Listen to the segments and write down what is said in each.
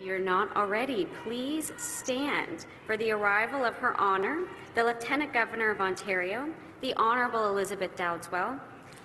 If you're not already, please stand for the arrival of Her Honour, the Lieutenant Governor of Ontario, the Honourable Elizabeth Dowdeswell.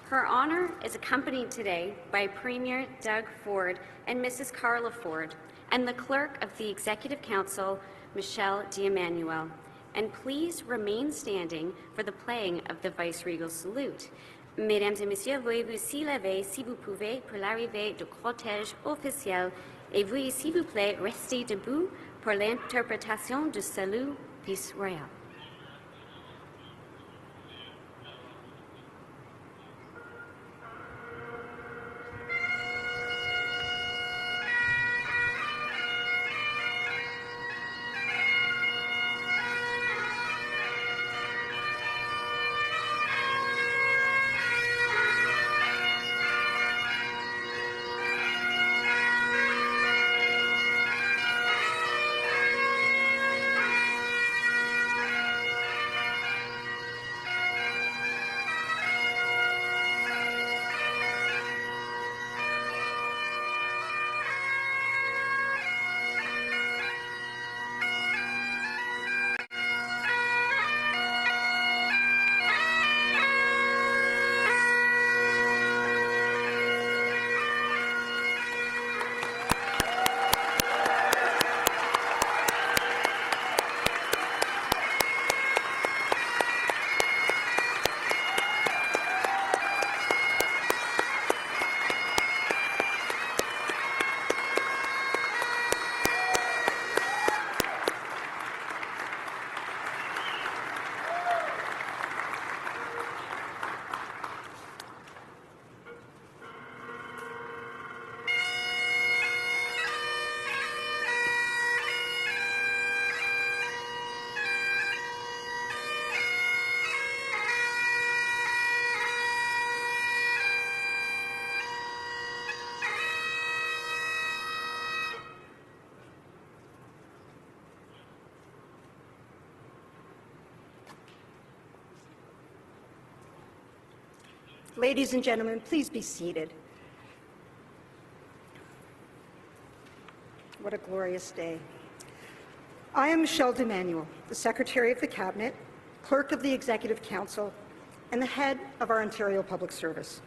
Her Honour is accompanied today by Premier Doug Ford and Mrs. Carla Ford, and the Clerk of the Executive Council, Michelle D'Emmanuel. And please remain standing for the playing of the Vice-Regal Salute. Mesdames et Messieurs, veuillez vous s'y lever si vous pouvez pour l'arrivée du cortège officiel et veuillez s'il vous plaît rester debout pour l'interprétation du salut vice-royal. Ladies and gentlemen, please be seated. What a glorious day. I am Michelle D'Emmanuel, the Secretary of the Cabinet, Clerk of the Executive Council, and the head of our Ontario Public Service.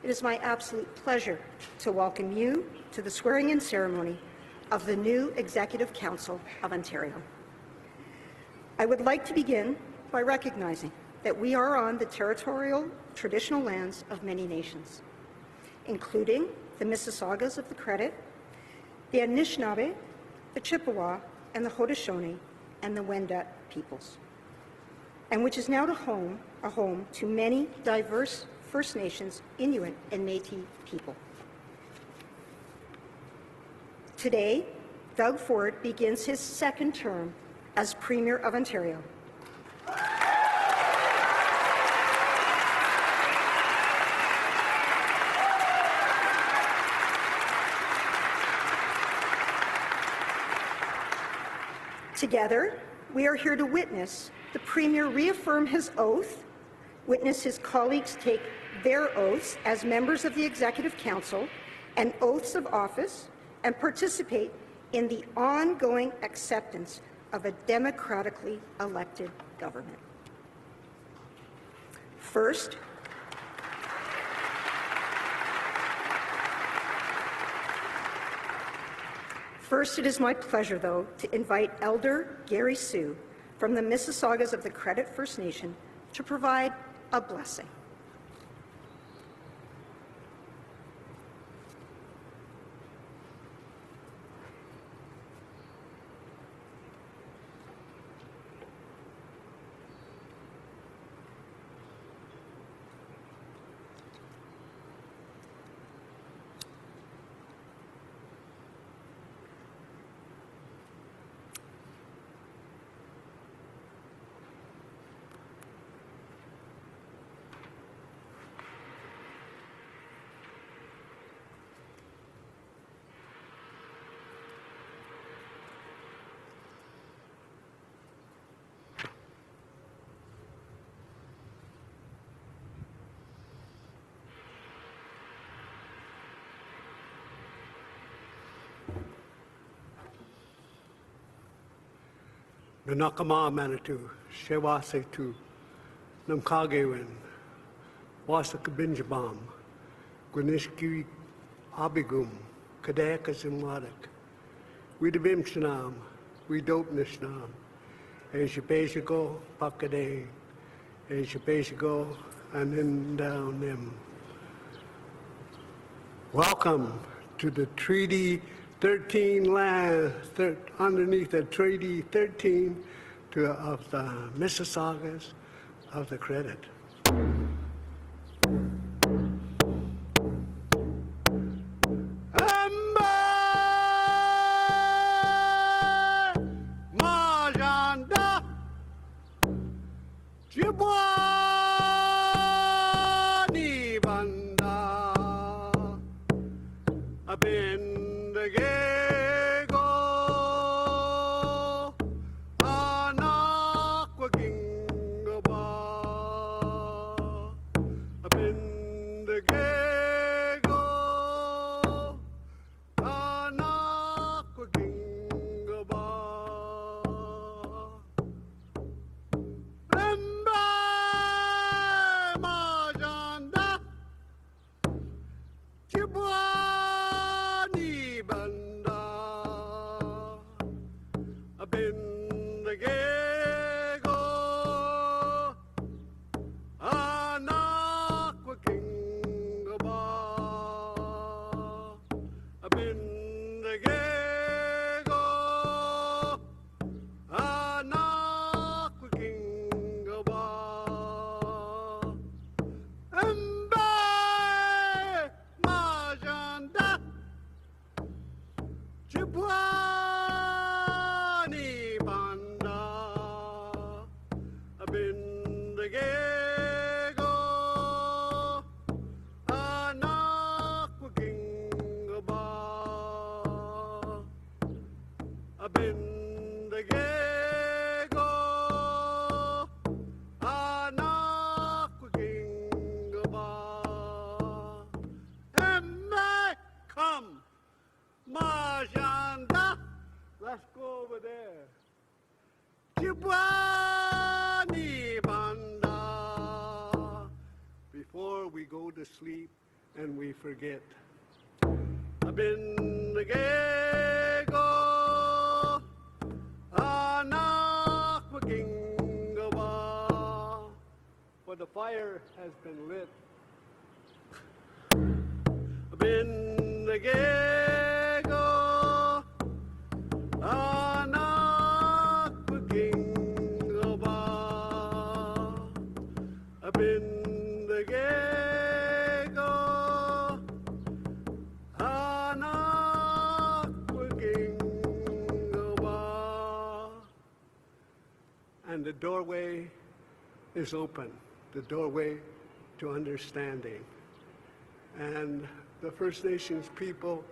It is my absolute pleasure to welcome you to the swearing-in ceremony of the new Executive Council of Ontario. I would like to begin by recognizing that we are on the territorial traditional lands of many nations, including the Mississaugas of the Credit, the Anishinaabe, the Chippewa, and the Haudenosaunee, and the Wendat peoples, and which is now a home to many diverse First Nations, Inuit, and Métis people. Today, Doug Ford begins his second term as Premier of Ontario. Together, we are here to witness the Premier reaffirm his oath, witness his colleagues take their oaths as members of the Executive Council and oaths of office, and participate in the ongoing acceptance of a democratically elected government. First, it is my pleasure, though, to invite Elder Gary Sue from the Mississaugas of the Credit First Nation to provide a blessing. Benakama Manitou, Shewase tu, Namkagewen, Wasaka Binjabam, Gwanishki Abigum, Kadekas and Wadak, Widabim Shanam, Widop Nishnam, Asia Pakade, Asia and then down them. Welcome to the Treaty 13 land, underneath the Treaty 13 of the Mississaugas of the Credit. Majanda Jibwani Banda Abindagego Anakwagingaba Abindagego Anakwagingaba Emba Majanda Chibwani Banda Abindagego Anakwakingaba Abindagego Anakwakingaba Emba Majanda Chibwani Banda Abindagego Anakwakingaba Abindagego Anakwakingaba Emma, come, Majanda. Let's go over there. Chibwani Banda. Before we go to sleep and we forget. Abindagego Anakwakingaba. For the fire has been lit. Abindagego Anakwakingaba Abindagego Anakwakingaba. And the doorway is open, the doorway to understanding. And the First Nations people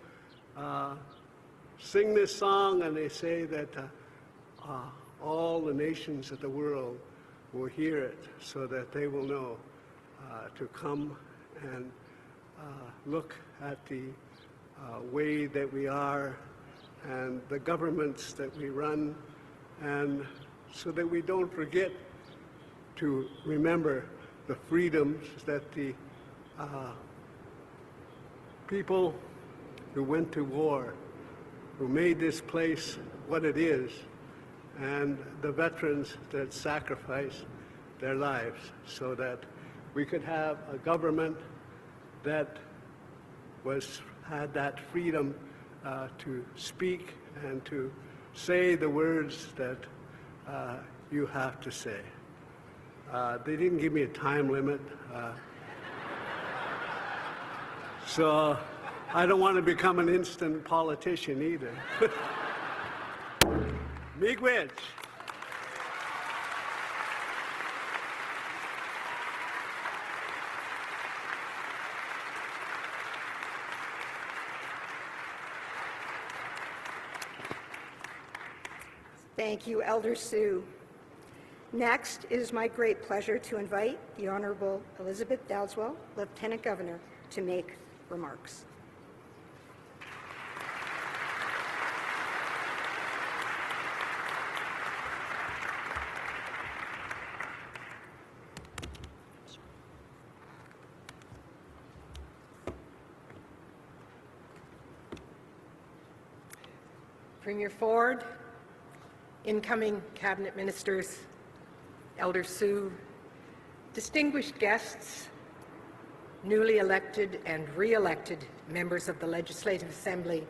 sing this song, and they say that all the nations of the world will hear it, so that they will know to come and look at the way that we are and the governments that we run, and so that we don't forget to remember the freedoms that the people who went to war, who made this place what it is, and the veterans that sacrificed their lives so that we could have a government that had that freedom to speak and to say the words that you have to say. They didn't give me a time limit. So I don't want to become an instant politician either. Miigwech. Thank you, Elder Sue. Next, it is my great pleasure to invite the Honourable Elizabeth Dowdeswell, Lieutenant Governor, to make remarks. Premier Ford, incoming Cabinet Ministers, Elder Sue, distinguished guests, newly elected and re-elected members of the Legislative Assembly,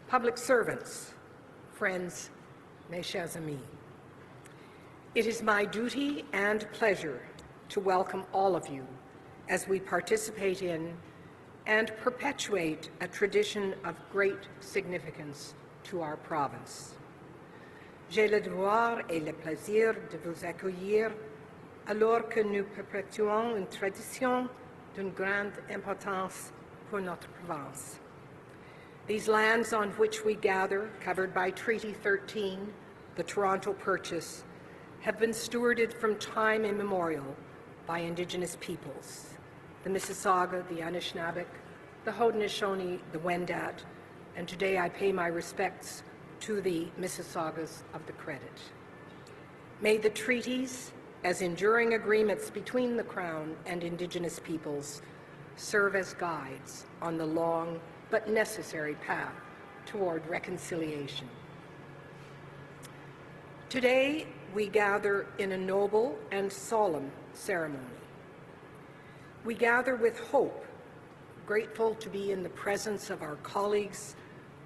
public servants, friends, mes chers amis. It is my duty and pleasure to welcome all of you as we participate in and perpetuate a tradition of great significance to our province. J'ai le devoir et le plaisir de vous accueillir alors que nous perpétuons une tradition d'une grande importance pour notre province. These lands on which we gather, covered by Treaty 13, the Toronto Purchase, have been stewarded from time immemorial by Indigenous peoples, the Mississauga, the Anishinaabe, the Haudenosaunee, the Wendat, and today I pay my respects to the Mississaugas of the Credit. May the treaties, as enduring agreements between the Crown and Indigenous peoples, serve as guides on the long but necessary path toward reconciliation. Today, we gather in a noble and solemn ceremony. We gather with hope, grateful to be in the presence of our colleagues,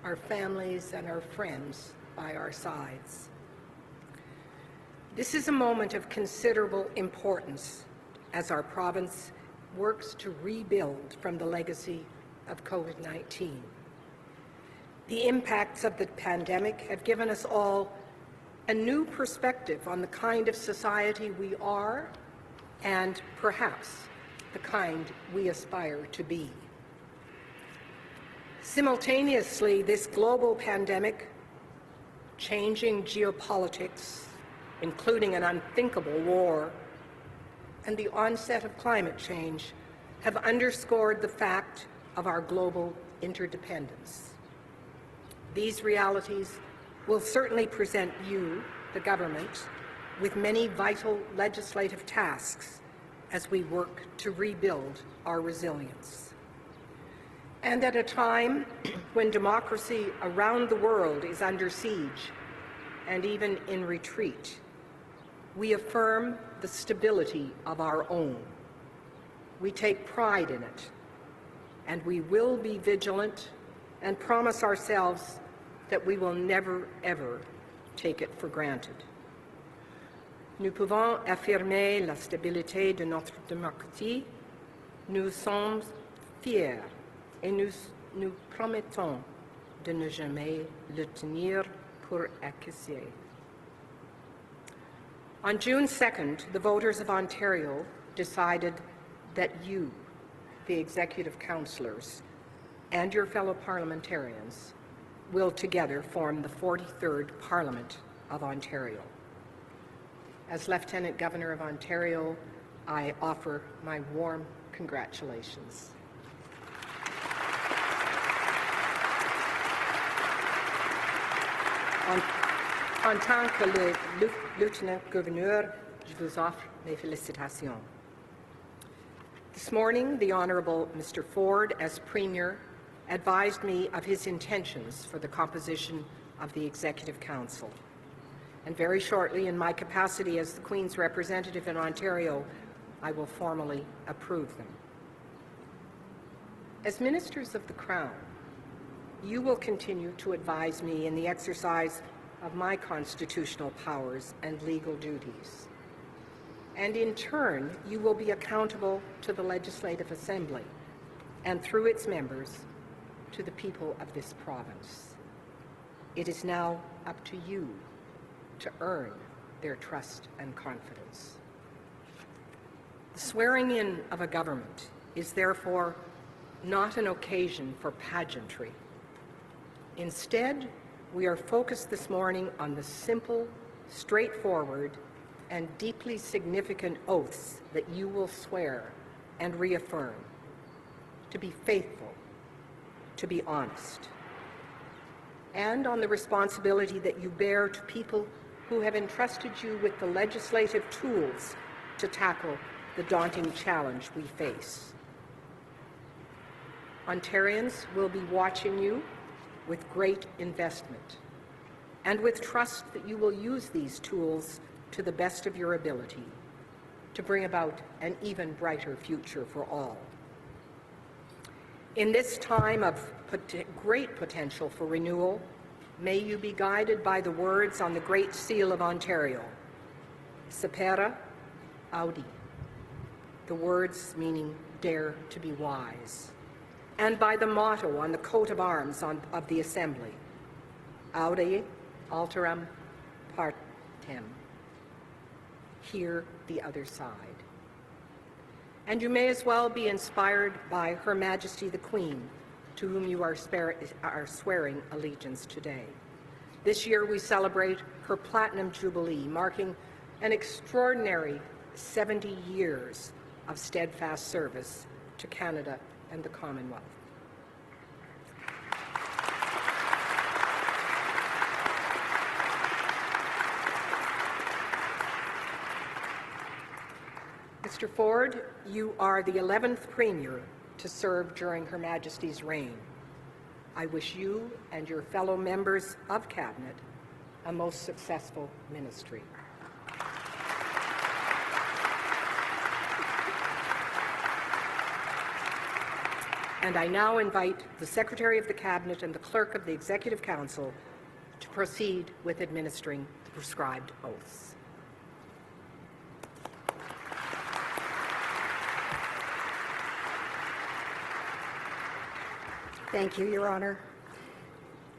our families, and our friends by our sides. This is a moment of considerable importance as our province works to rebuild from the legacy of COVID-19. The impacts of the pandemic have given us all a new perspective on the kind of society we are and perhaps the kind we aspire to be. Simultaneously, this global pandemic, changing geopolitics, including an unthinkable war, and the onset of climate change have underscored the fact of our global interdependence. These realities will certainly present you, the government, with many vital legislative tasks as we work to rebuild our resilience. And at a time when democracy around the world is under siege and even in retreat, we affirm the stability of our own. We take pride in it, and we will be vigilant and promise ourselves that we will never, ever take it for granted. Nous pouvons affirmer la stabilité de notre démocratie. Nous sommes fiers et nous promettons de ne jamais le tenir pour acquis. On June 2nd, the voters of Ontario decided that you, the Executive Councillors, and your fellow parliamentarians will together form the 43rd Parliament of Ontario. As Lieutenant Governor of Ontario, I offer my warm congratulations. En tant que le Lieutenant-Gouverneur, je vous offre mes félicitations. This morning, the Honourable Mr. Ford, as Premier, advised me of his intentions for the composition of the Executive Council. And very shortly, in my capacity as the Queen's representative in Ontario, I will formally approve them. As Ministers of the Crown, you will continue to advise me in the exercise of my constitutional powers and legal duties. And in turn, you will be accountable to the Legislative Assembly and through its members to the people of this province. It is now up to you to earn their trust and confidence. The swearing in of a government is therefore not an occasion for pageantry. Instead, we are focused this morning on the simple, straightforward, and deeply significant oaths that you will swear and reaffirm: to be faithful, to be honest, and on the responsibility that you bear to people who have entrusted you with the legislative tools to tackle the daunting challenge we face. Ontarians will be watching you with great investment and with trust that you will use these tools to the best of your ability to bring about an even brighter future for all. In this time of great potential for renewal, may you be guided by the words on the Great Seal of Ontario, Sapere Audi, the words meaning dare to be wise, and by the motto on the coat of arms of the Assembly, Aude Alteram Partem, hear the other side. And you may as well be inspired by Her Majesty the Queen, to whom you are swearing allegiance today. This year we celebrate her Platinum Jubilee, marking an extraordinary 70 years of steadfast service to Canada and the Commonwealth. Mr. Ford, you are the 11th Premier to serve during Her Majesty's reign. I wish you and your fellow members of Cabinet a most successful ministry. And I now invite the Secretary of the Cabinet and the Clerk of the Executive Council to proceed with administering the prescribed oaths. Thank you, Your Honour.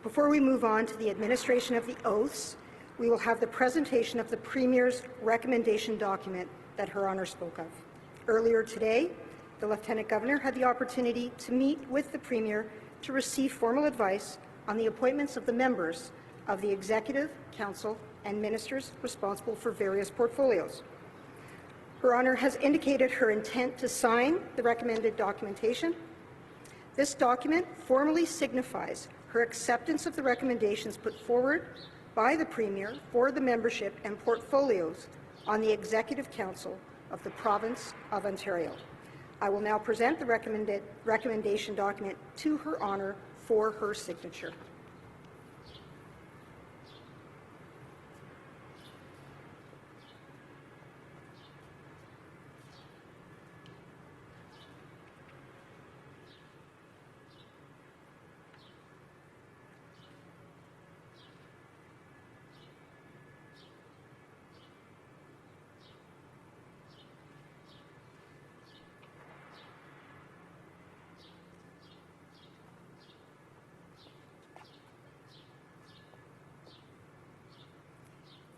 Before we move on to the administration of the oaths, we will have the presentation of the Premier's recommendation document that Her Honour spoke of. Earlier today, the Lieutenant Governor had the opportunity to meet with the Premier to receive formal advice on the appointments of the members of the Executive, Council, and Ministers responsible for various portfolios. Her Honour has indicated her intent to sign the recommended documentation. This document formally signifies her acceptance of the recommendations put forward by the Premier for the membership and portfolios on the Executive Council of the Province of Ontario. I will now present the recommendation document to Her Honour for her signature.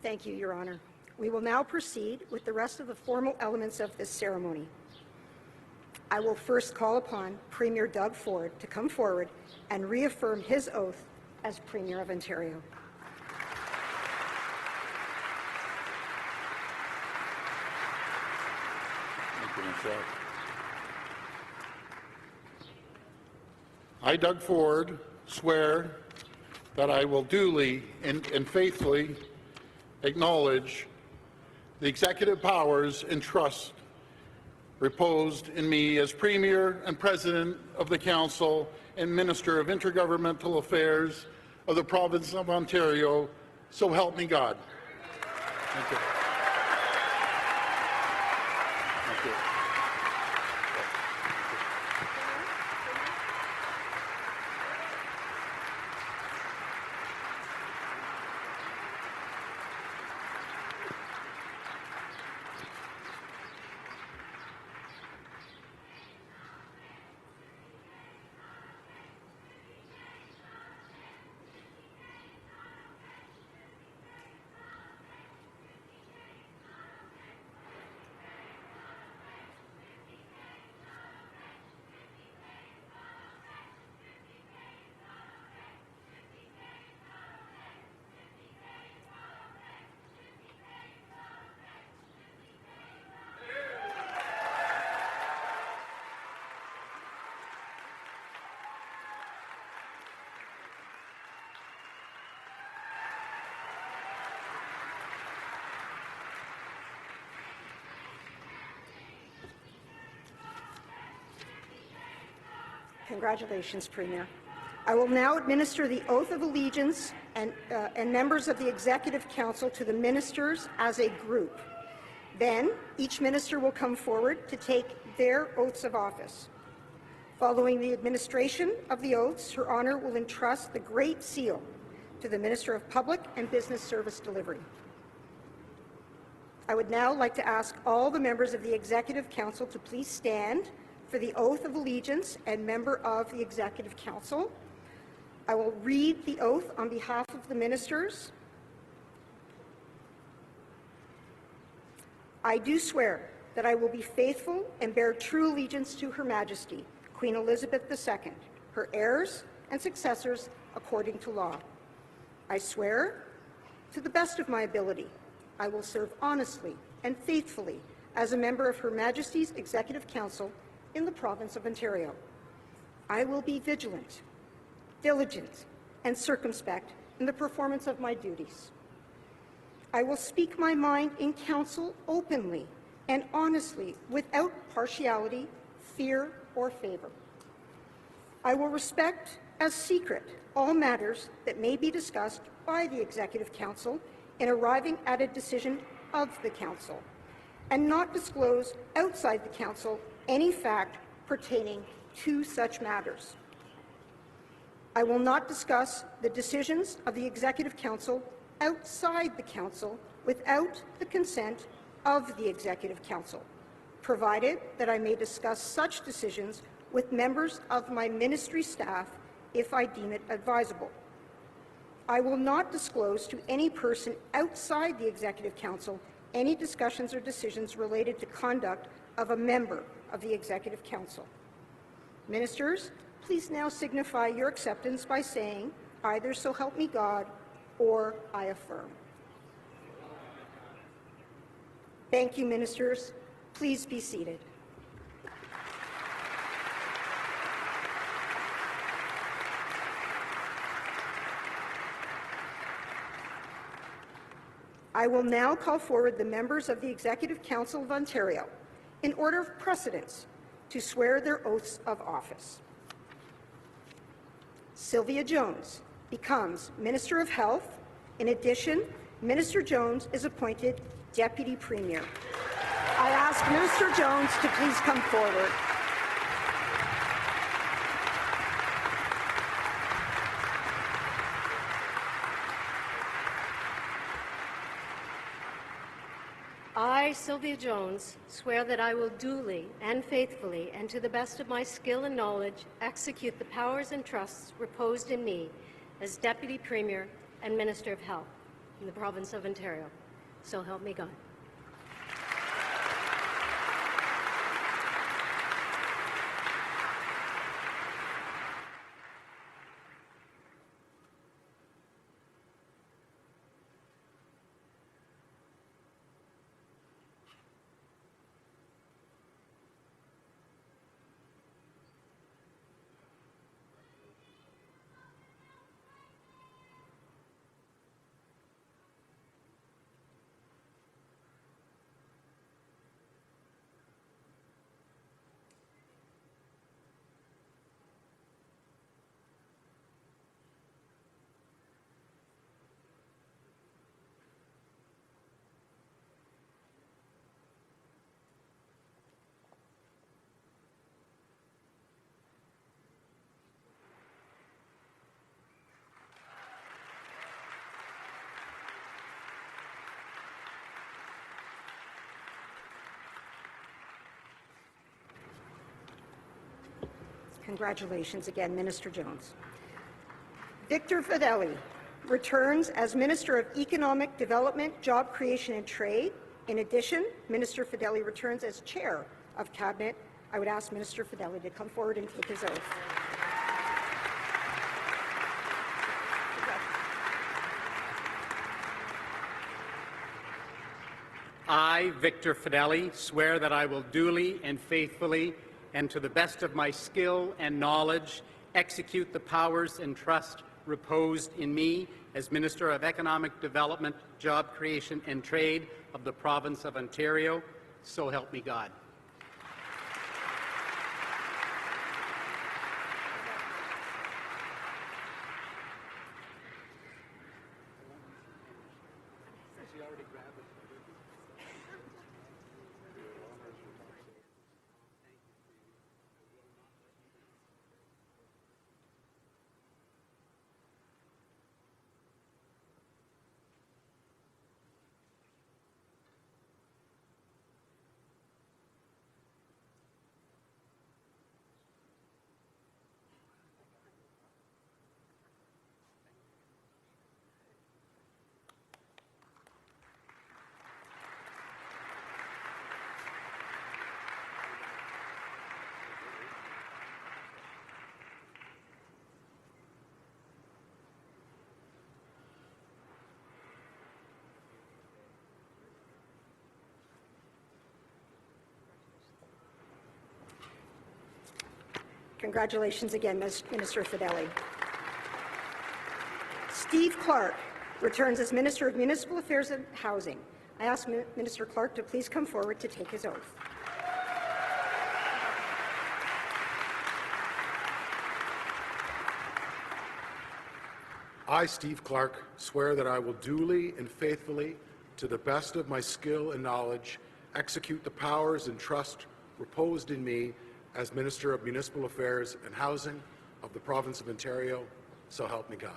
Thank you, Your Honour. We will now proceed with the rest of the formal elements of this ceremony. I will first call upon Premier Doug Ford to come forward and reaffirm his oath as Premier of Ontario. Thank you, Michelle. I, Doug Ford, swear that I will duly and faithfully acknowledge the executive powers and trust reposed in me as Premier and President of the Council and Minister of Intergovernmental Affairs of the Province of Ontario, so help me God. Thank you. Thank you. Congratulations, Premier. I will now administer the oath of allegiance and members of the Executive Council to the ministers as a group. Then, each minister will come forward to take their oaths of office. Following the administration of the oaths, Her Honour will entrust the Great Seal to the Minister of Public and Business Service Delivery. I would now like to ask all the members of the Executive Council to please stand for the oath of allegiance and member of the Executive Council. I will read the oath on behalf of the ministers. I do swear that I will be faithful and bear true allegiance to Her Majesty, Queen Elizabeth II, her heirs and successors according to law. I swear, to the best of my ability, I will serve honestly and faithfully as a member of Her Majesty's Executive Council in the Province of Ontario. I will be vigilant, diligent, and circumspect in the performance of my duties. I will speak my mind in council openly and honestly without partiality, fear, or favour. I will respect as secret all matters that may be discussed by the Executive Council in arriving at a decision of the Council, and not disclose outside the Council any fact pertaining to such matters. I will not discuss the decisions of the Executive Council outside the Council without the consent of the Executive Council, provided that I may discuss such decisions with members of my ministry staff if I deem it advisable. I will not disclose to any person outside the Executive Council any discussions or decisions related to conduct of a member of the Executive Council. Ministers, please now signify your acceptance by saying either "So help me God" or "I affirm." Thank you, ministers. Please be seated. I will now call forward the members of the Executive Council of Ontario in order of precedence to swear their oaths of office. Sylvia Jones becomes Minister of Health. In addition, Minister Jones is appointed Deputy Premier. I ask Minister Jones to please come forward. I, Sylvia Jones, swear that I will duly and faithfully and to the best of my skill and knowledge execute the powers and trusts reposed in me as Deputy Premier and Minister of Health in the Province of Ontario. So help me God. Congratulations again, Minister Jones. Victor Fedeli returns as Minister of Economic Development, Job Creation and Trade. In addition, Minister Fedeli returns as Chair of Cabinet. I would ask Minister Fedeli to come forward and take his oath. I, Victor Fedeli, swear that I will duly and faithfully and to the best of my skill and knowledge execute the powers and trust reposed in me as Minister of Economic Development, Job Creation and Trade of the Province of Ontario. So help me God. Congratulations again, Minister Fedeli. Steve Clark returns as Minister of Municipal Affairs and Housing. I ask Minister Clark to please come forward to take his oath. I, Steve Clark, swear that I will duly and faithfully, to the best of my skill and knowledge, execute the powers and trust reposed in me as Minister of Municipal Affairs and Housing of the Province of Ontario, so help me God.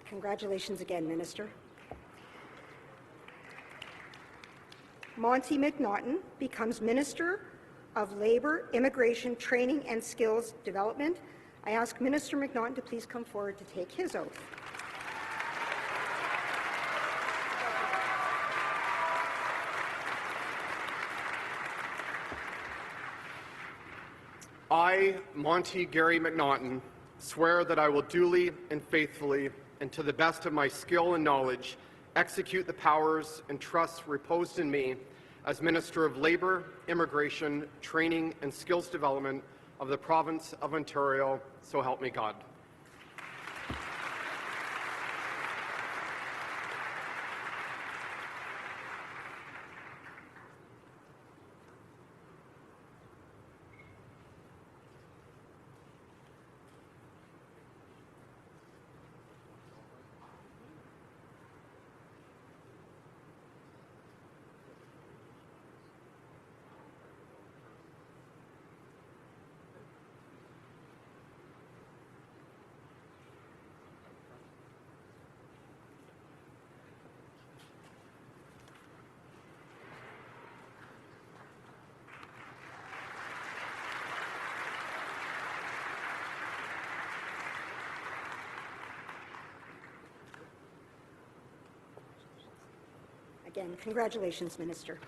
Congratulations again, Minister. Monty McNaughton becomes Minister of Labour, Immigration, Training and Skills Development. I ask Minister McNaughton to please come forward to take his oath. I, Monty Gary McNaughton, swear that I will duly and faithfully, and to the best of my skill and knowledge, execute the powers and trusts reposed in me as Minister of Labour, Immigration, Training and Skills Development of the Province of Ontario, so help me God. Again, congratulations, Minister.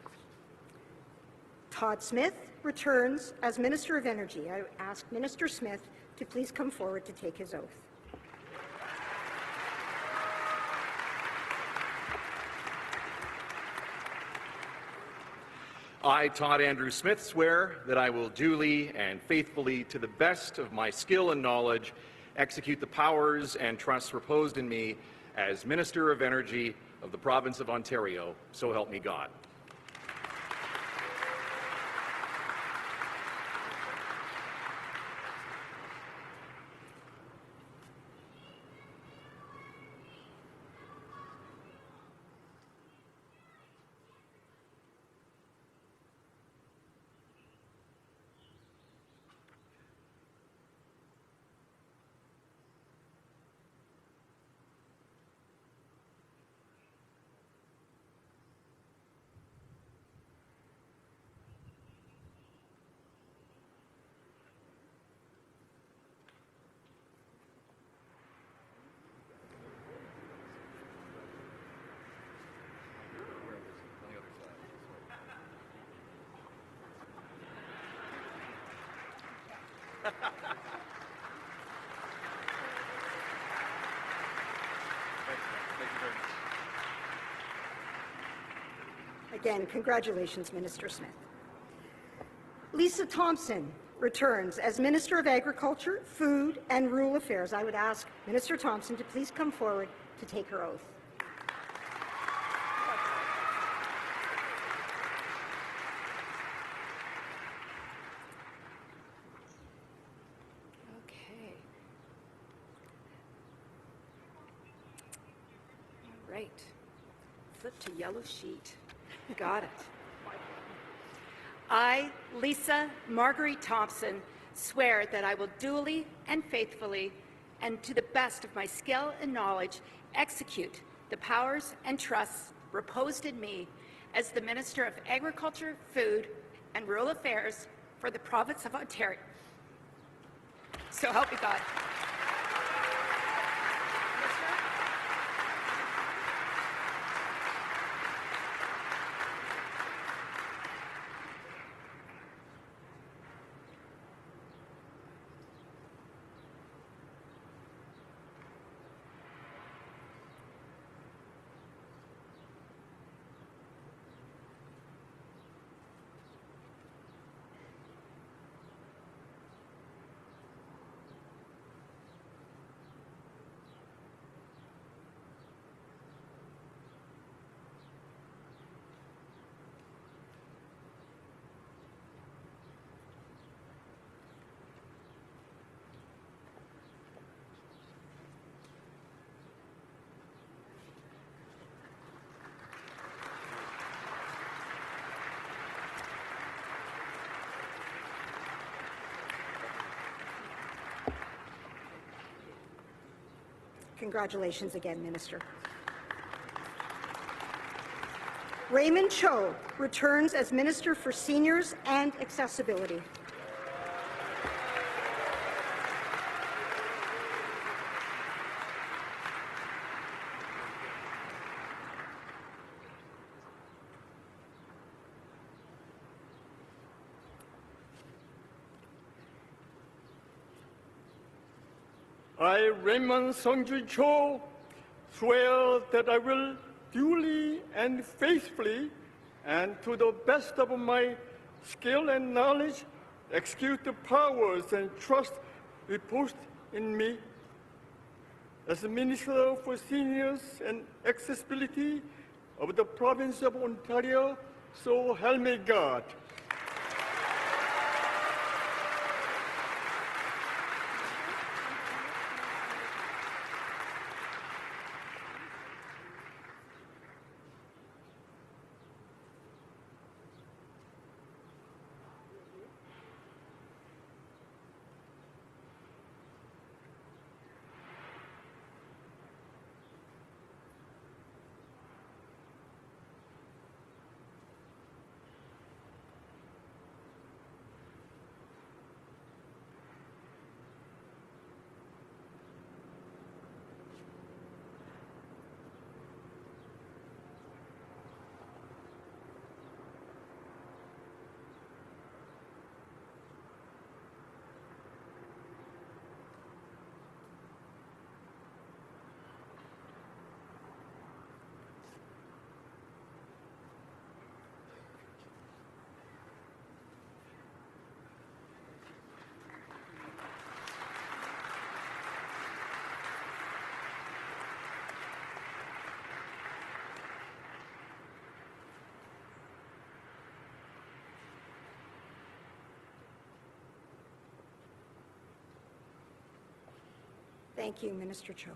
Todd Smith returns as Minister of Energy. I ask Minister Smith to please come forward to take his oath. I, Todd Andrew Smith, swear that I will duly and faithfully, to the best of my skill and knowledge, execute the powers and trusts reposed in me as Minister of Energy of the Province of Ontario, so help me God. Again, congratulations, Minister Smith. Lisa Thompson returns as Minister of Agriculture, Food and Rural Affairs. I would ask Minister Thompson to please come forward to take her oath. Okay. All right. Flip to yellow sheet. Got it. I, Lisa Marguerite Thompson, swear that I will duly and faithfully, and to the best of my skill and knowledge, execute the powers and trusts reposed in me as the Minister of Agriculture, Food and Rural Affairs for the Province of Ontario. So help me God. Congratulations again, Minister. Raymond Cho returns as Minister for Seniors and Accessibility. I, Raymond Songjun Cho, swear that I will duly and faithfully, and to the best of my skill and knowledge, execute the powers and trust reposed in me. As Minister for Seniors and Accessibility of the Province of Ontario, so help me God. Thank you, Minister Cho.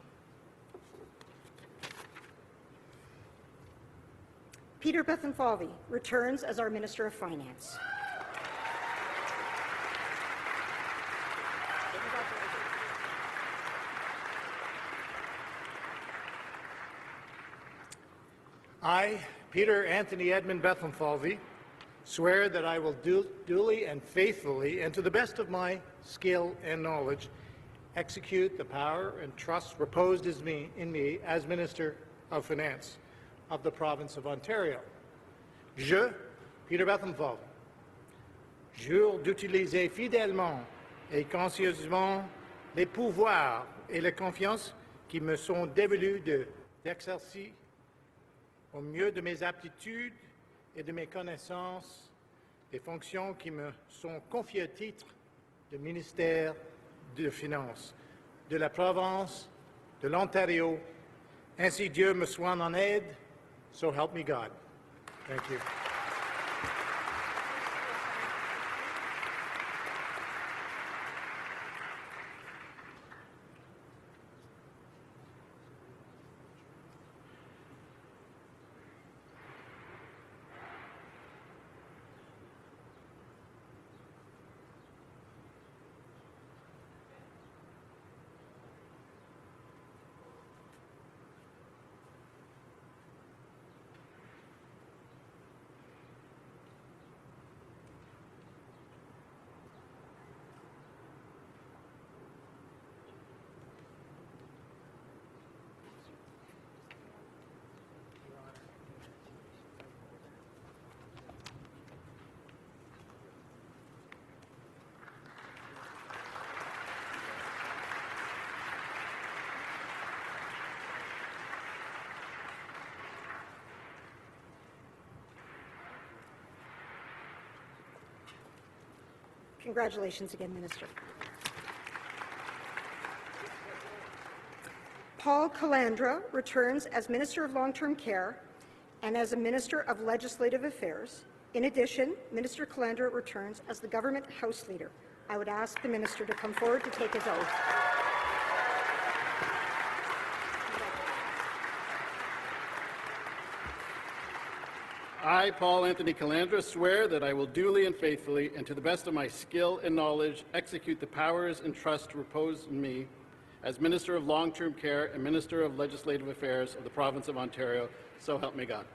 Peter Bethlenfalvy returns as our Minister of Finance. I, Peter Anthony Edmund Bethlenfalvy, swear that I will duly and faithfully, and to the best of my skill and knowledge, execute the power and trust reposed in me as Minister of Finance of the Province of Ontario. Je, Peter Bethlenfalvy, jure d'utiliser fidèlement et consciencieusement les pouvoirs et les confiances qui me sont dévolus d'exercer au mieux de mes aptitudes et de mes connaissances les fonctions qui me sont confiées au titre du ministère des Finances de la province de l'Ontario. Ainsi Dieu me soit en aide, so help me God. Thank you. Congratulations again, Minister. Paul Calandra returns as Minister of Long-Term Care and as a Minister of Legislative Affairs. In addition, Minister Calandra returns as the Government House Leader. I would ask the Minister to come forward to take his oath. I, Paul Anthony Calandra, swear that I will duly and faithfully, and to the best of my skill and knowledge, execute the powers and trust reposed in me as Minister of Long-Term Care and Minister of Legislative Affairs of the Province of Ontario, so help me God.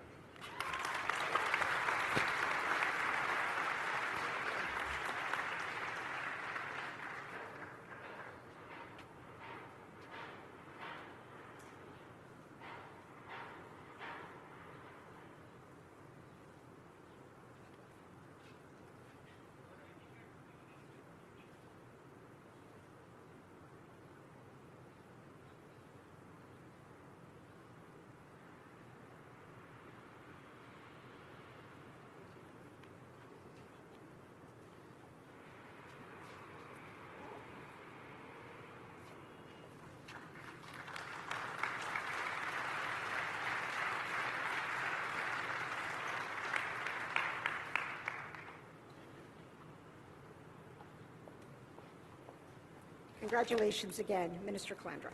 Congratulations again, Minister Calandra.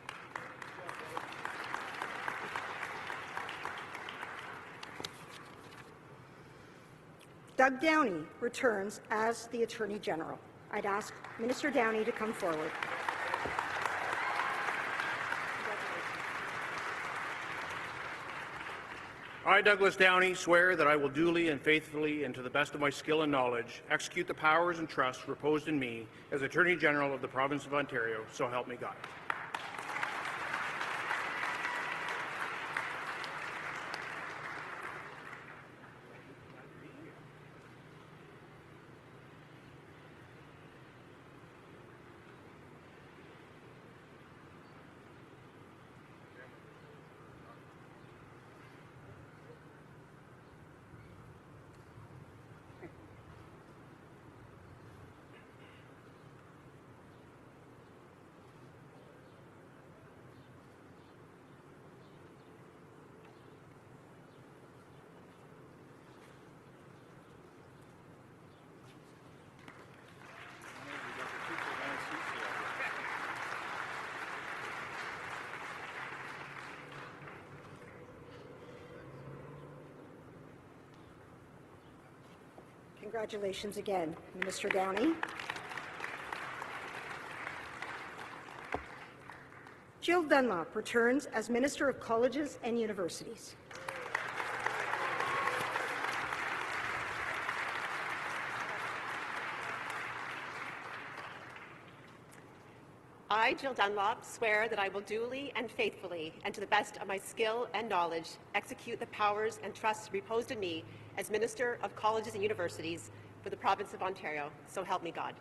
Doug Downey returns as the Attorney General. I'd ask Minister Downey to come forward. I, Douglas Downey, swear that I will duly and faithfully and to the best of my skill and knowledge execute the powers and trusts reposed in me as Attorney General of the Province of Ontario, so help me God. Congratulations again, Minister Downey. Jill Dunlop returns as Minister of Colleges and Universities. I, Jill Dunlop, swear that I will duly and faithfully, and to the best of my skill and knowledge, execute the powers and trusts reposed in me as Minister of Colleges and Universities for the Province of Ontario, so help me God.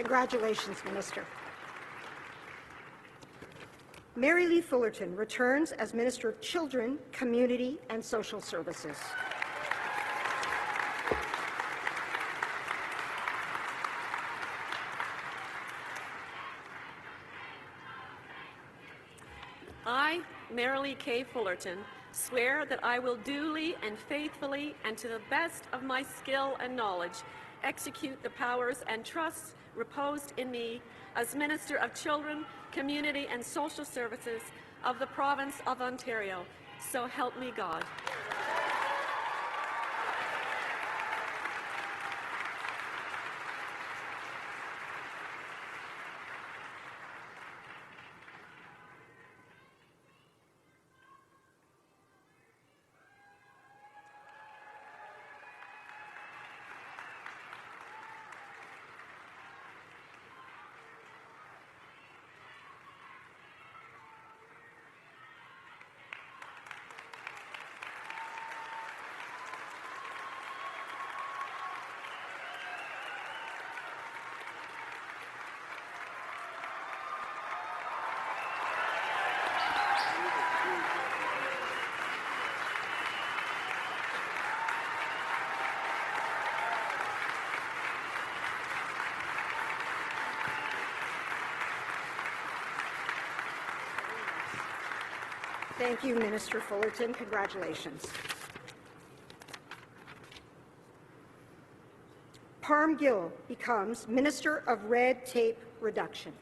Congratulations, Minister. Mary Lee Fullerton returns as Minister of Children, Community and Social Services. I, Marilee K. Fullerton, swear that I will duly and faithfully and to the best of my skill and knowledge execute the powers and trusts reposed in me as Minister of Children, Community and Social Services of the Province of Ontario. So help me God. Thank you, Minister Fullerton. Congratulations. Parm Gill becomes Minister of Red Tape Reduction.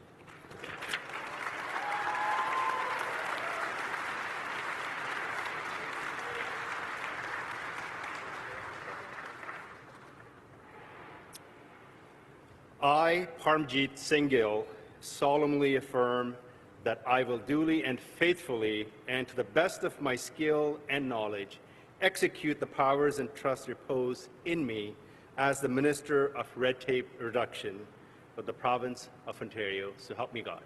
I, Parmjit Singh Gill, solemnly affirm that I will duly and faithfully, and to the best of my skill and knowledge, execute the powers and trusts reposed in me as the Minister of Red Tape Reduction of the Province of Ontario. So help me God.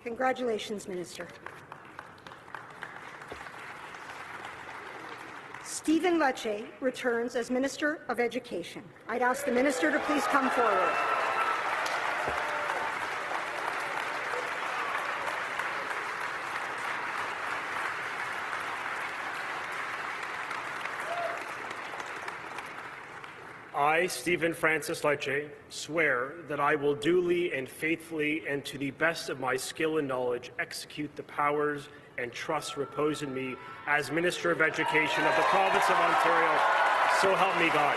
Congratulations, Minister. Stephen Lecce returns as Minister of Education. I'd ask the Minister to please come forward. I, Stephen Francis Lecce, swear that I will duly and faithfully and to the best of my skill and knowledge execute the powers and trusts reposed in me as Minister of Education of the Province of Ontario. So help me God.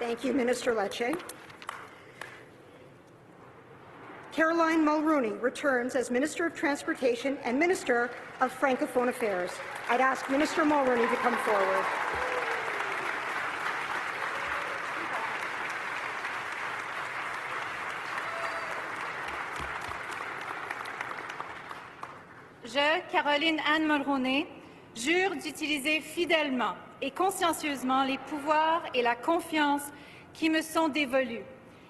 Thank you, Minister Lecce. Caroline Mulroney returns as Minister of Transportation and Minister of Francophone Affairs. I'd ask Minister Mulroney to come forward. Je, Caroline Anne Mulroney, jure d'utiliser fidèlement et consciencieusement les pouvoirs et la confiance qui me sont dévolus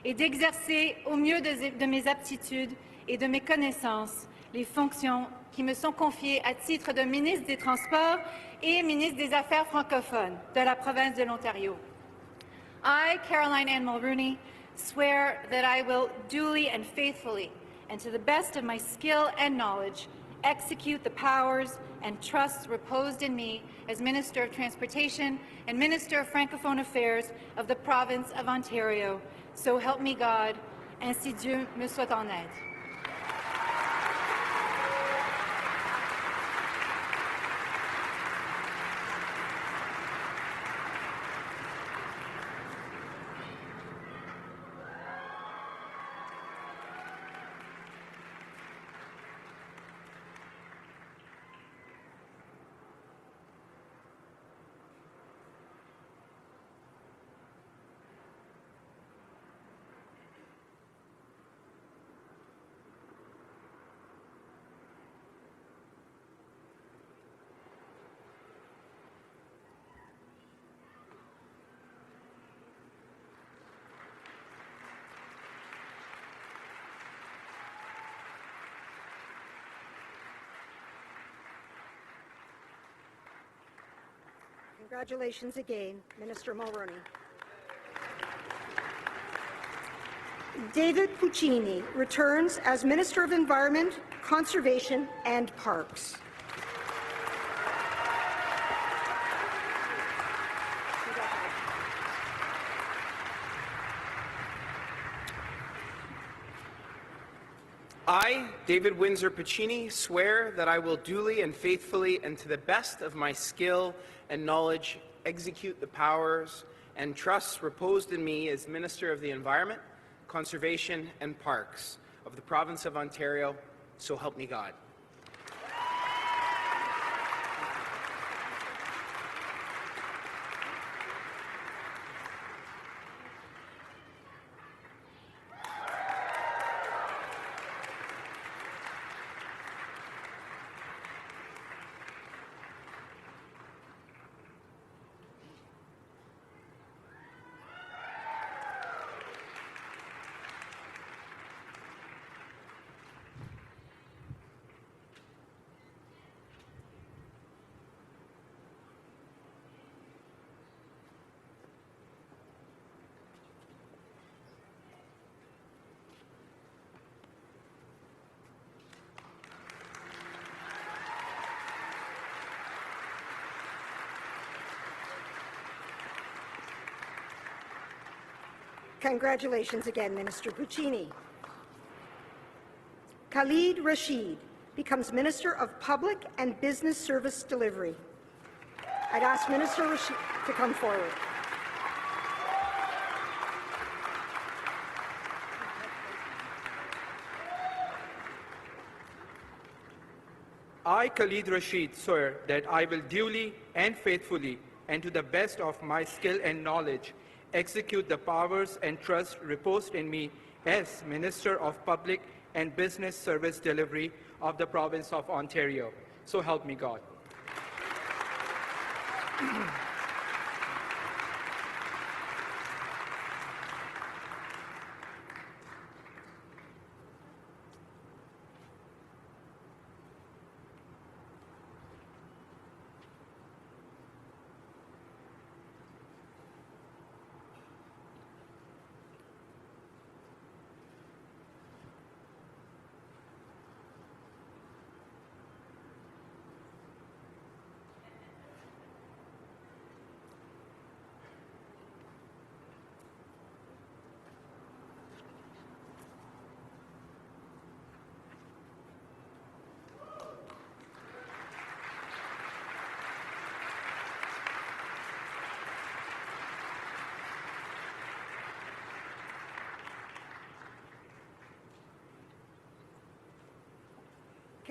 et d'exercer au mieux de mes aptitudes et de mes connaissances les fonctions qui me sont confiées à titre de ministre des Transports et ministre des Affaires francophones de la province de l'Ontario. I, Caroline Ann Mulroney, swear that I will duly and faithfully, and to the best of my skill and knowledge, execute the powers and trusts reposed in me as Minister of Transportation and Minister of Francophone Affairs of the Province of Ontario. So help me God, ainsi Dieu me soit en aide. Congratulations again, Minister Mulroney. David Puccini returns as Minister of Environment, Conservation and Parks. I, David Windsor Puccini, swear that I will duly and faithfully and to the best of my skill and knowledge execute the powers and trusts reposed in me as Minister of the Environment, Conservation and Parks of the Province of Ontario, so help me God. Congratulations again, Minister Puccini. Khalid Rashid becomes Minister of Public and Business Service Delivery. I'd ask Minister Rashid to come forward. I, Khalid Rashid, swear that I will duly and faithfully, and to the best of my skill and knowledge, execute the powers and trusts reposed in me as Minister of Public and Business Service Delivery of the Province of Ontario. So help me God.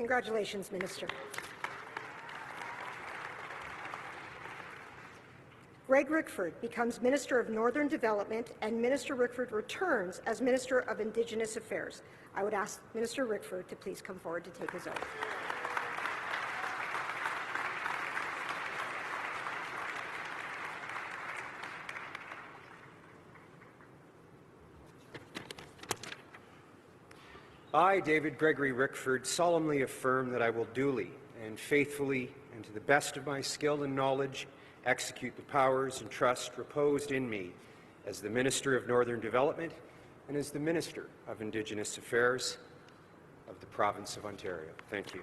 Congratulations, Minister. Greg Rickford becomes Minister of Northern Development, and Minister Rickford returns as Minister of Indigenous Affairs. I would ask Minister Rickford to please come forward to take his oath. I, David Gregory Rickford, solemnly affirm that I will duly and faithfully and to the best of my skill and knowledge execute the powers and trust reposed in me as the Minister of Northern Development and as the Minister of Indigenous Affairs of the Province of Ontario. Thank you.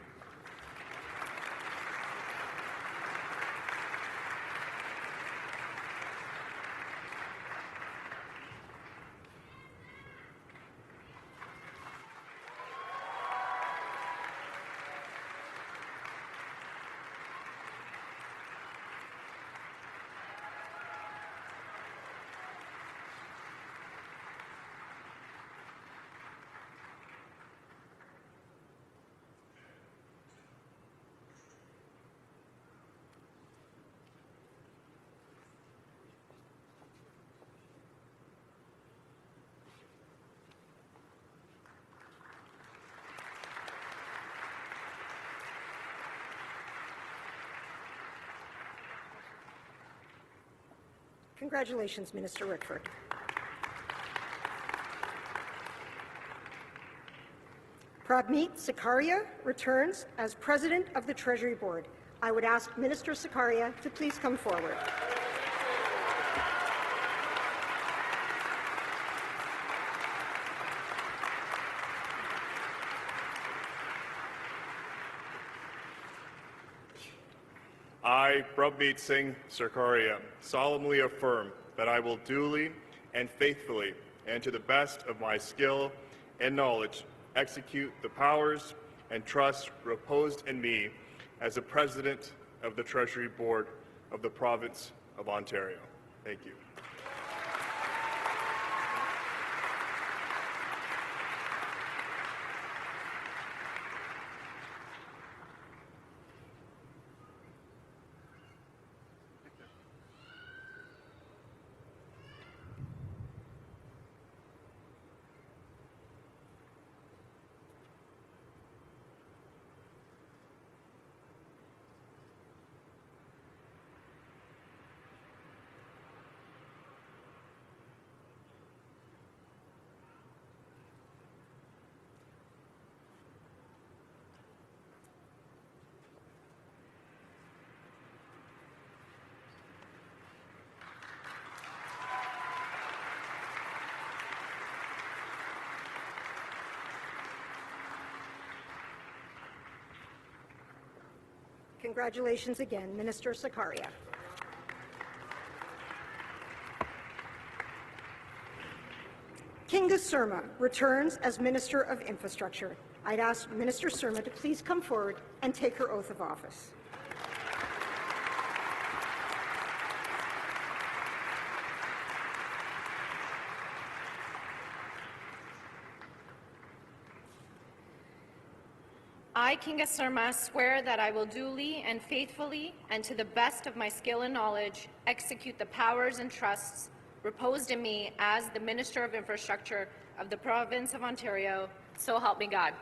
Congratulations, Minister Rickford. Prabmeet Sakaria returns as President of the Treasury Board. I would ask Minister Sakaria to please come forward. I, Prabmeet Singh Sarkaria, solemnly affirm that I will duly and faithfully, and to the best of my skill and knowledge, execute the powers and trusts reposed in me as the President of the Treasury Board of the Province of Ontario. Thank you. Congratulations again, Minister Sakaria. Kinga Surma returns as Minister of Infrastructure. I'd ask Minister Surma to please come forward and take her oath of office. I, Kinga Surma, swear that I will duly and faithfully, and to the best of my skill and knowledge, execute the powers and trusts reposed in me as the Minister of Infrastructure of the Province of Ontario. So help me God.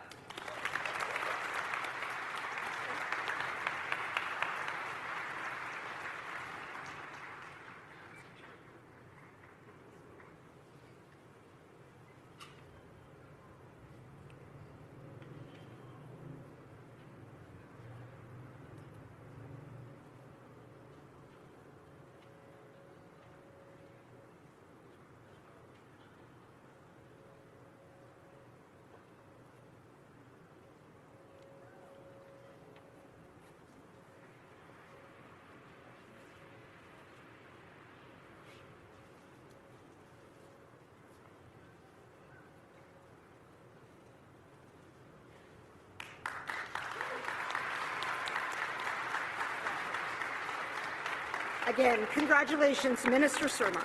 Again, congratulations, Minister Surma.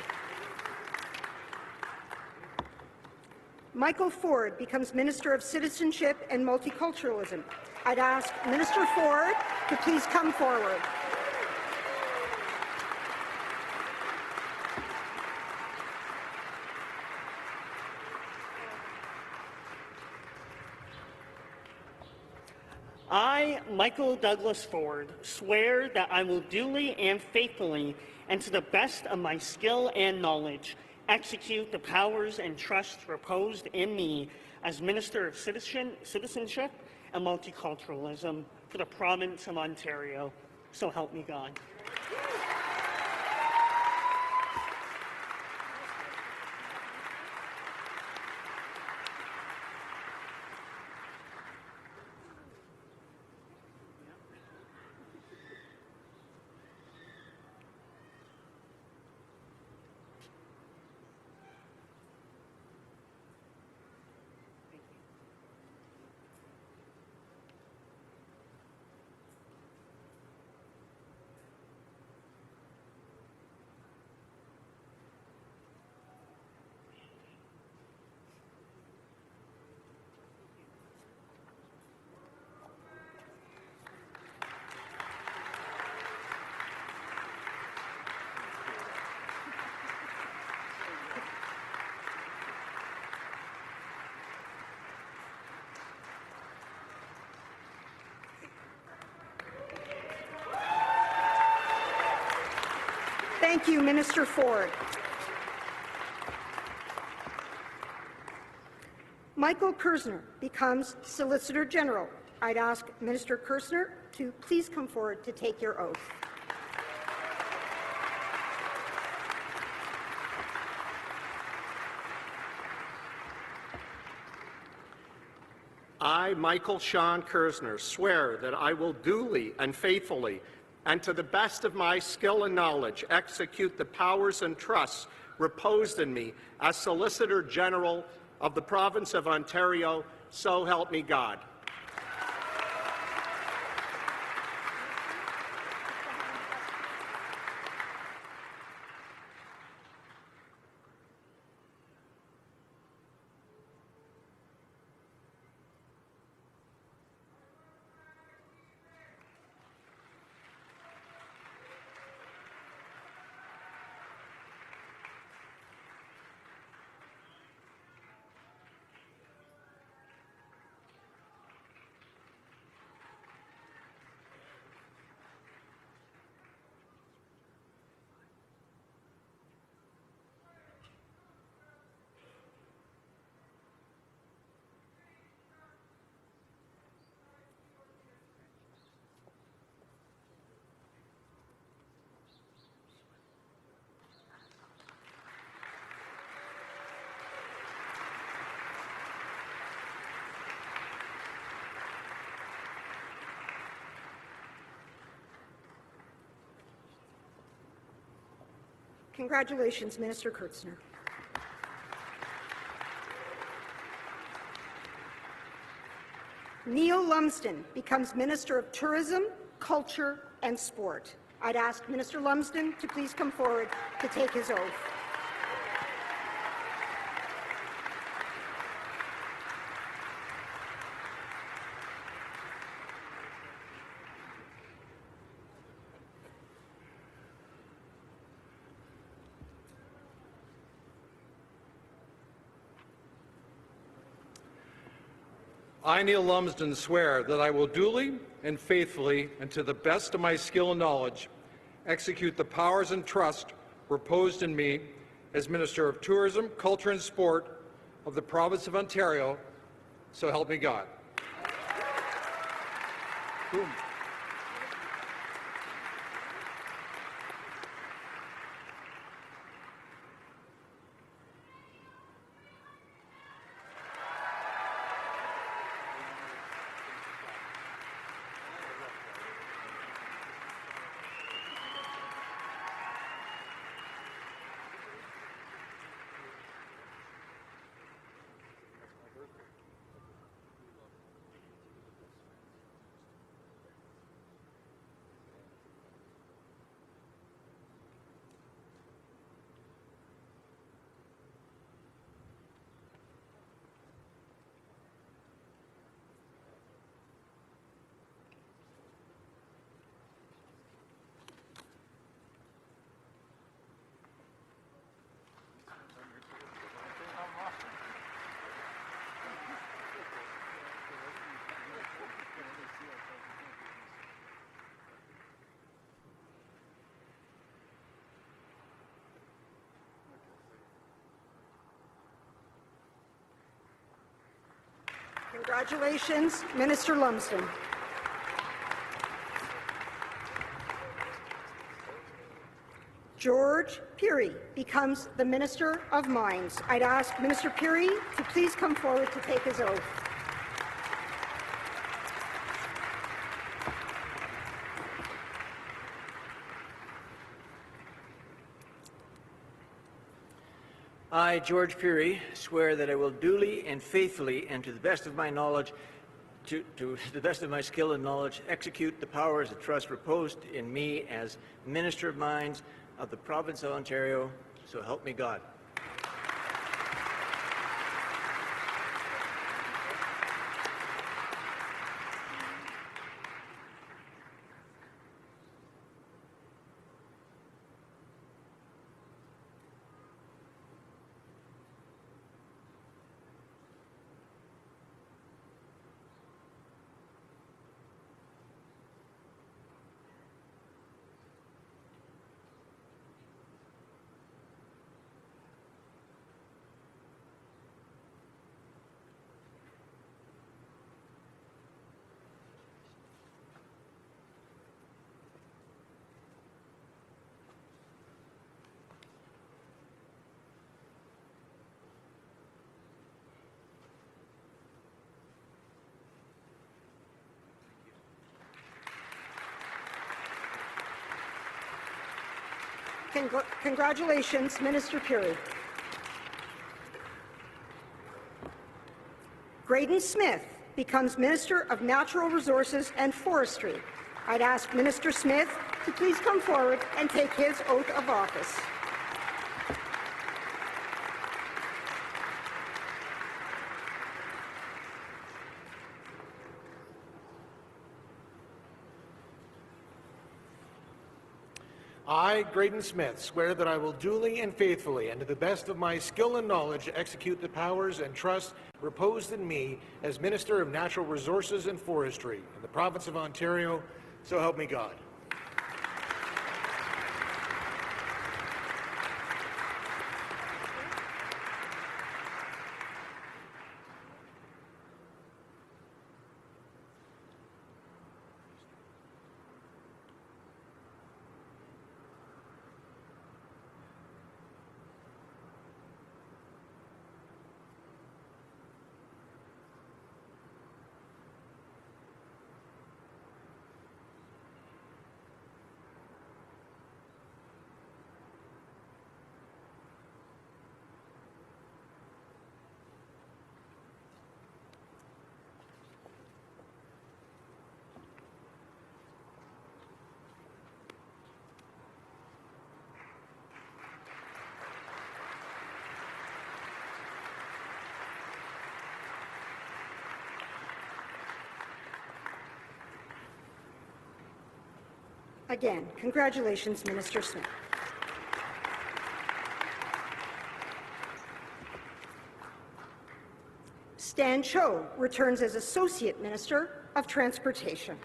Michael Ford becomes Minister of Citizenship and Multiculturalism. I'd ask Minister Ford to please come forward. I, Michael Douglas Ford, swear that I will duly and faithfully, and to the best of my skill and knowledge, execute the powers and trusts reposed in me as Minister of Citizenship and Multiculturalism for the Province of Ontario. So help me God. Thank you, Minister Ford. Michael Kersner becomes Solicitor General. I'd ask Minister Kersner to please come forward to take your oath. I, Michael Sean Kersner, swear that I will duly and faithfully, and to the best of my skill and knowledge, execute the powers and trusts reposed in me as Solicitor General of the Province of Ontario, so help me God. Congratulations, Minister Kersner. Neil Lumsden becomes Minister of Tourism, Culture and Sport. I'd ask Minister Lumsden to please come forward to take his oath. I, Neil Lumsden, swear that I will duly and faithfully, and to the best of my skill and knowledge, execute the powers and trust reposed in me as Minister of Tourism, Culture and Sport of the Province of Ontario, so help me God. Boom. Congratulations, Minister Lumsden. George Peary becomes the Minister of Mines. I'd ask Minister Peary to please come forward to take his oath. I, George Peary, swear that I will duly and faithfully and to the best of my knowledge, to the best of my skill and knowledge, execute the powers of trust reposed in me as Minister of Mines of the Province of Ontario, so help me God. Congratulations, Minister Peary. Graydon Smith becomes Minister of Natural Resources and Forestry. I'd ask Minister Smith to please come forward and take his oath of office. I, Graydon Smith, swear that I will duly and faithfully and to the best of my skill and knowledge execute the powers and trusts reposed in me as Minister of Natural Resources and Forestry in the Province of Ontario, so help me God. Again, congratulations, Minister Smith. Stan Cho returns as Associate Minister of Transportation.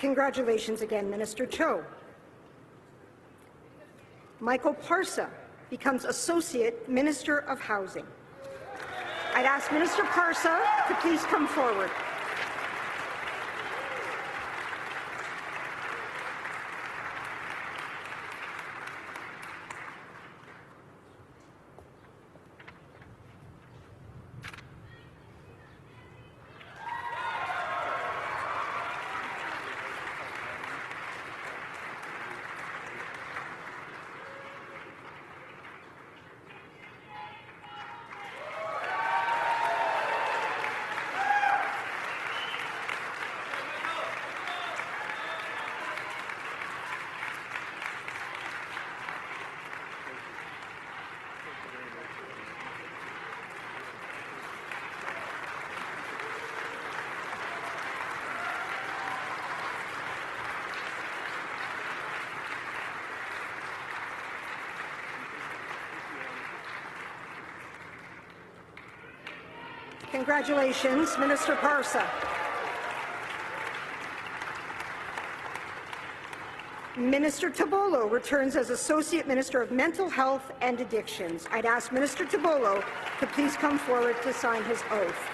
Congratulations again, Minister Cho. Michael Parsa becomes Associate Minister of Housing. I'd ask Minister Parsa to please come forward. Congratulations, Minister Parsa. Minister Tabolo returns as Associate Minister of Mental Health and Addictions. I'd ask Minister Tabolo to please come forward to sign his oath.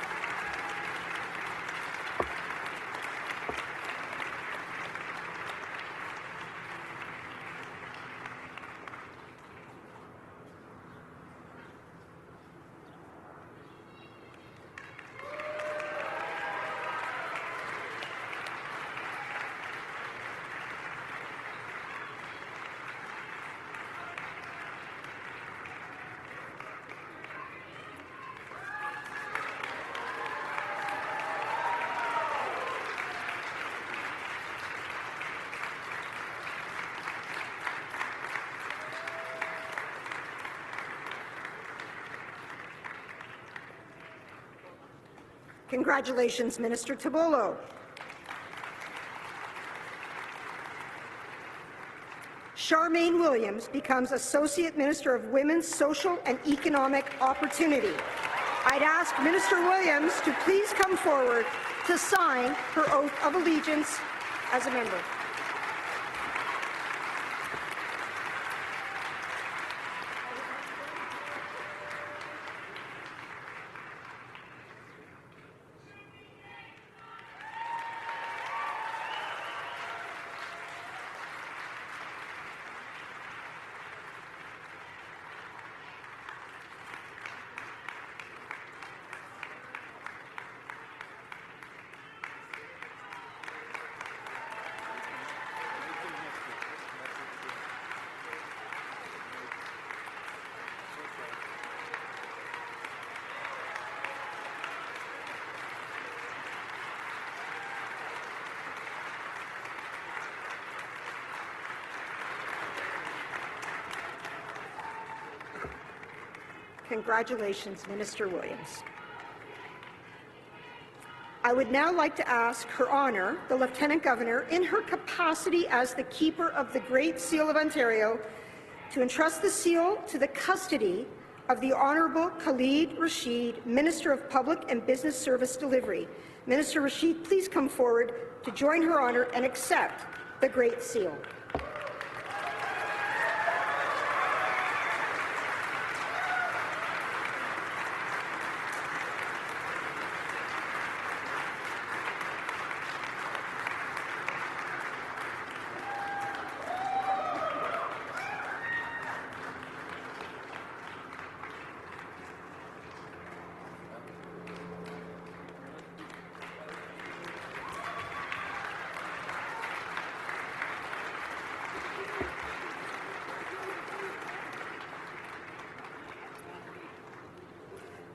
Congratulations, Minister Tabolo. Charmaine Williams becomes Associate Minister of Women's Social and Economic Opportunity. I'd ask Minister Williams to please come forward to sign her oath of allegiance as a member. Congratulations, Minister Williams. I would now like to ask Her Honour, the Lieutenant Governor, in her capacity as the Keeper of the Great Seal of Ontario, to entrust the seal to the custody of the Honourable Khalid Rashid, Minister of Public and Business Service Delivery. Minister Rashid, please come forward to join Her Honour and accept the Great Seal.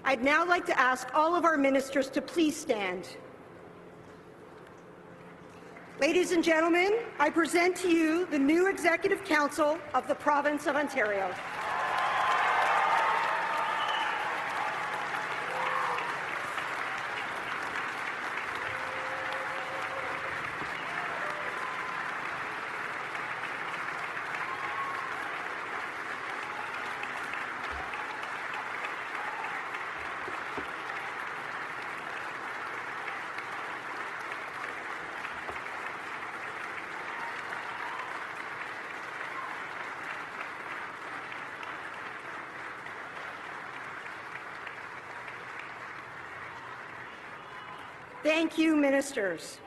I'd now like to ask all of our ministers to please stand. Ladies and gentlemen, I present to you the new Executive Council of the Province of Ontario. Thank you, ministers.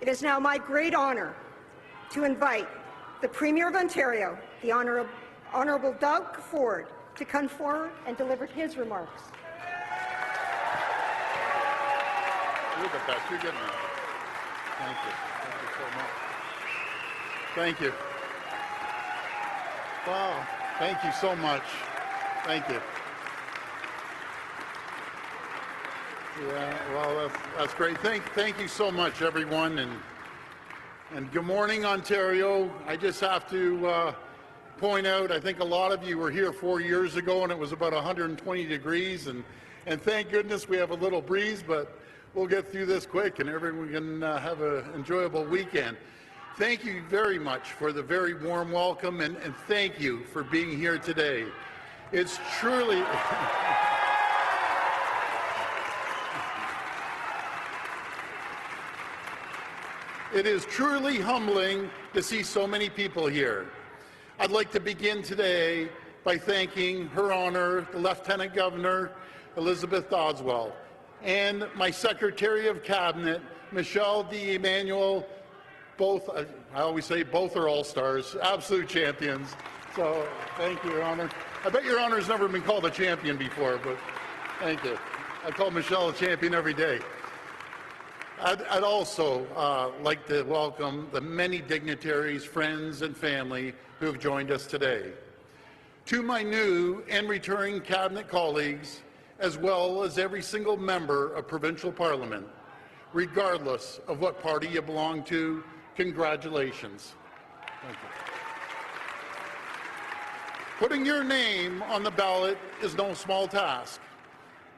It is now my great honour to invite the Premier of Ontario, the Honourable Doug Ford, to come forward and deliver his remarks. You're the best. You're good now. Thank you. Thank you so much. Thank you. Wow. Thank you so much. Thank you. Yeah, well, that's great. Thank you so much, everyone, and good morning, Ontario. I just have to point out, I think a lot of you were here 4 years ago, and it was about 120 degrees, and thank goodness we have a little breeze, but we'll get through this quick, and everyone can have an enjoyable weekend. Thank you very much for the very warm welcome, and thank you for being here today. It's truly... It is truly humbling to see so many people here. I'd like to begin today by thanking Her Honor, the Lieutenant Governor, Elizabeth Dowdeswell, and my Secretary of Cabinet, Michelle D. Emanuel. Both, I always say both are all-stars, absolute champions. So thank you, Your Honor. I bet Your Honor's never been called a champion before, but thank you. I call Michelle a champion every day. I'd also like to welcome the many dignitaries, friends, and family who have joined us today. To my new and returning Cabinet colleagues, as well as every single member of Provincial Parliament, regardless of what party you belong to, congratulations. Thank you. Putting your name on the ballot is no small task,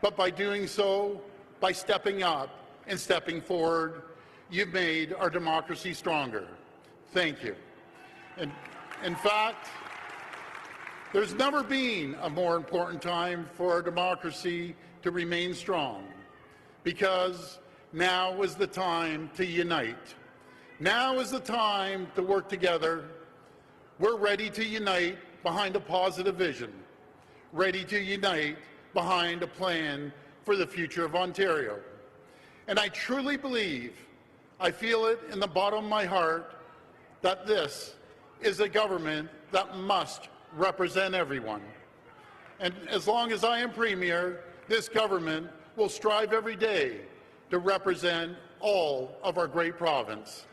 but by doing so, by stepping up and stepping forward, you've made our democracy stronger. Thank you. And in fact, there's never been a more important time for our democracy to remain strong, because now is the time to unite. Now is the time to work together. We're ready to unite behind a positive vision, ready to unite behind a plan for the future of Ontario. And I truly believe, I feel it in the bottom of my heart, that this is a government that must represent everyone. And as long as I am Premier, this government will strive every day to represent all of our great province.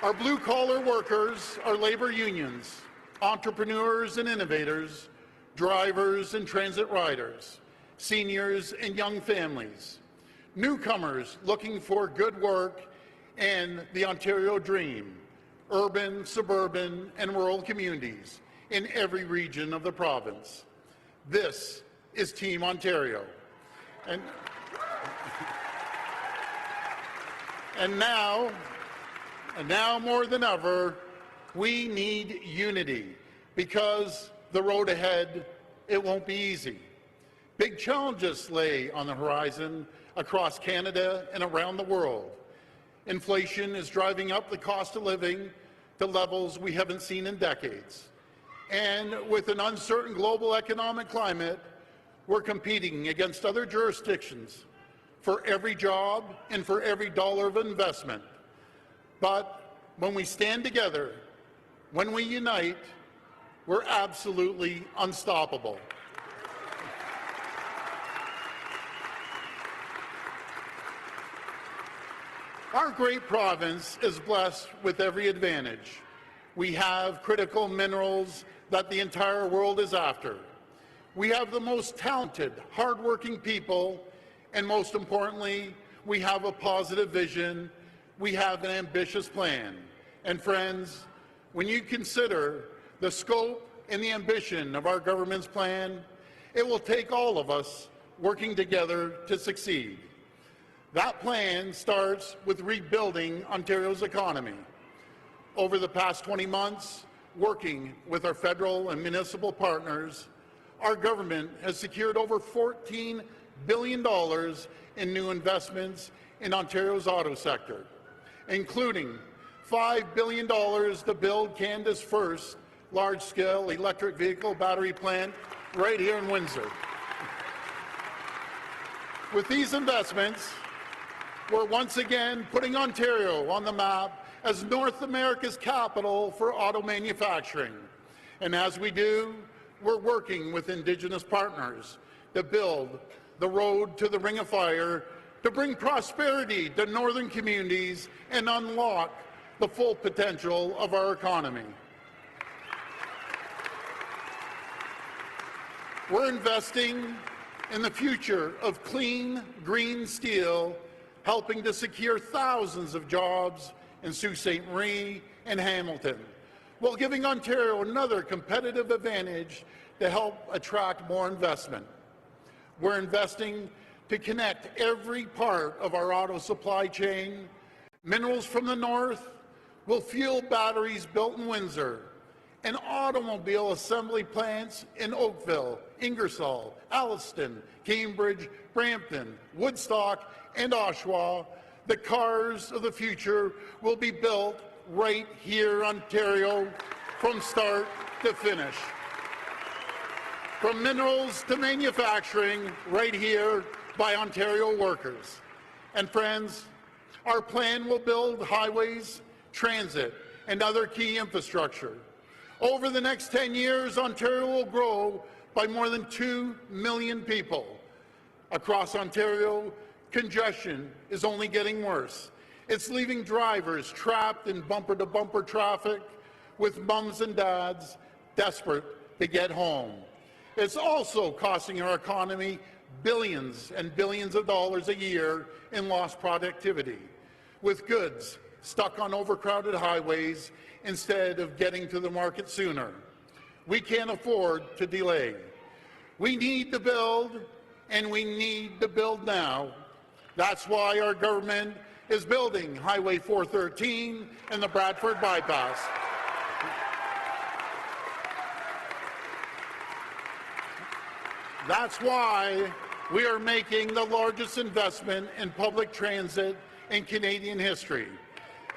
Our blue-collar workers, our labour unions, entrepreneurs and innovators, drivers and transit riders, seniors and young families, newcomers looking for good work and the Ontario dream, urban, suburban, and rural communities in every region of the province. This is Team Ontario. And now more than ever, we need unity, because the road ahead, it won't be easy. Big challenges lay on the horizon across Canada and around the world. Inflation is driving up the cost of living to levels we haven't seen in decades. And with an uncertain global economic climate, we're competing against other jurisdictions for every job and for every dollar of investment. But when we stand together, when we unite, we're absolutely unstoppable. Our great province is blessed with every advantage. We have critical minerals that the entire world is after. We have the most talented, hardworking people, and most importantly, we have a positive vision. We have an ambitious plan. And friends, when you consider the scope and the ambition of our government's plan, it will take all of us working together to succeed. That plan starts with rebuilding Ontario's economy. Over the past 20 months, working with our federal and municipal partners, our government has secured over $14 billion in new investments in Ontario's auto sector, including $5 billion to build Canada's first large-scale electric vehicle battery plant right here in Windsor. With these investments, we're once again putting Ontario on the map as North America's capital for auto manufacturing. And as we do, we're working with Indigenous partners to build the road to the Ring of Fire, to bring prosperity to northern communities and unlock the full potential of our economy. We're investing in the future of clean, green steel, helping to secure thousands of jobs in Sault Ste. Marie and Hamilton, while giving Ontario another competitive advantage to help attract more investment. We're investing to connect every part of our auto supply chain. Minerals from the north will fuel batteries built in Windsor, and automobile assembly plants in Oakville, Ingersoll, Alliston, Cambridge, Brampton, Woodstock, and Oshawa. The cars of the future will be built right here in Ontario from start to finish. From minerals to manufacturing, right here by Ontario workers. And friends, our plan will build highways, transit, and other key infrastructure. Over the next 10 years, Ontario will grow by more than 2 million people. Across Ontario, congestion is only getting worse. It's leaving drivers trapped in bumper-to-bumper traffic with mums and dads desperate to get home. It's also costing our economy billions and billions of dollars a year in lost productivity, with goods stuck on overcrowded highways instead of getting to the market sooner. We can't afford to delay. We need to build, and we need to build now. That's why our government is building Highway 413 and the Bradford Bypass. That's why we are making the largest investment in public transit in Canadian history,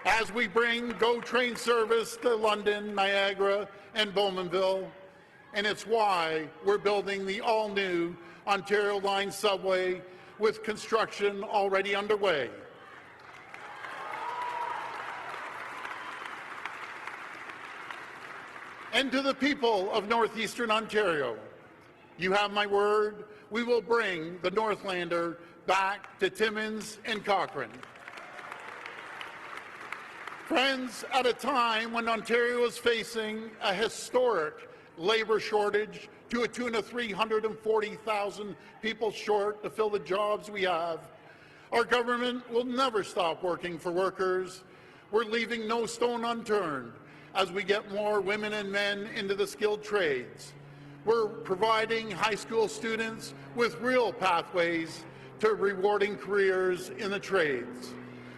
as we bring GO train service to London, Niagara, and Bowmanville. And it's why we're building the all-new Ontario Line subway with construction already underway. And to the people of northeastern Ontario, you have my word, we will bring the Northlander back to Timmins and Cochrane. Friends, at a time when Ontario is facing a historic labour shortage to a tune of 340,000 people short to fill the jobs we have, our government will never stop working for workers. We're leaving no stone unturned as we get more women and men into the skilled trades. We're providing high school students with real pathways to rewarding careers in the trades.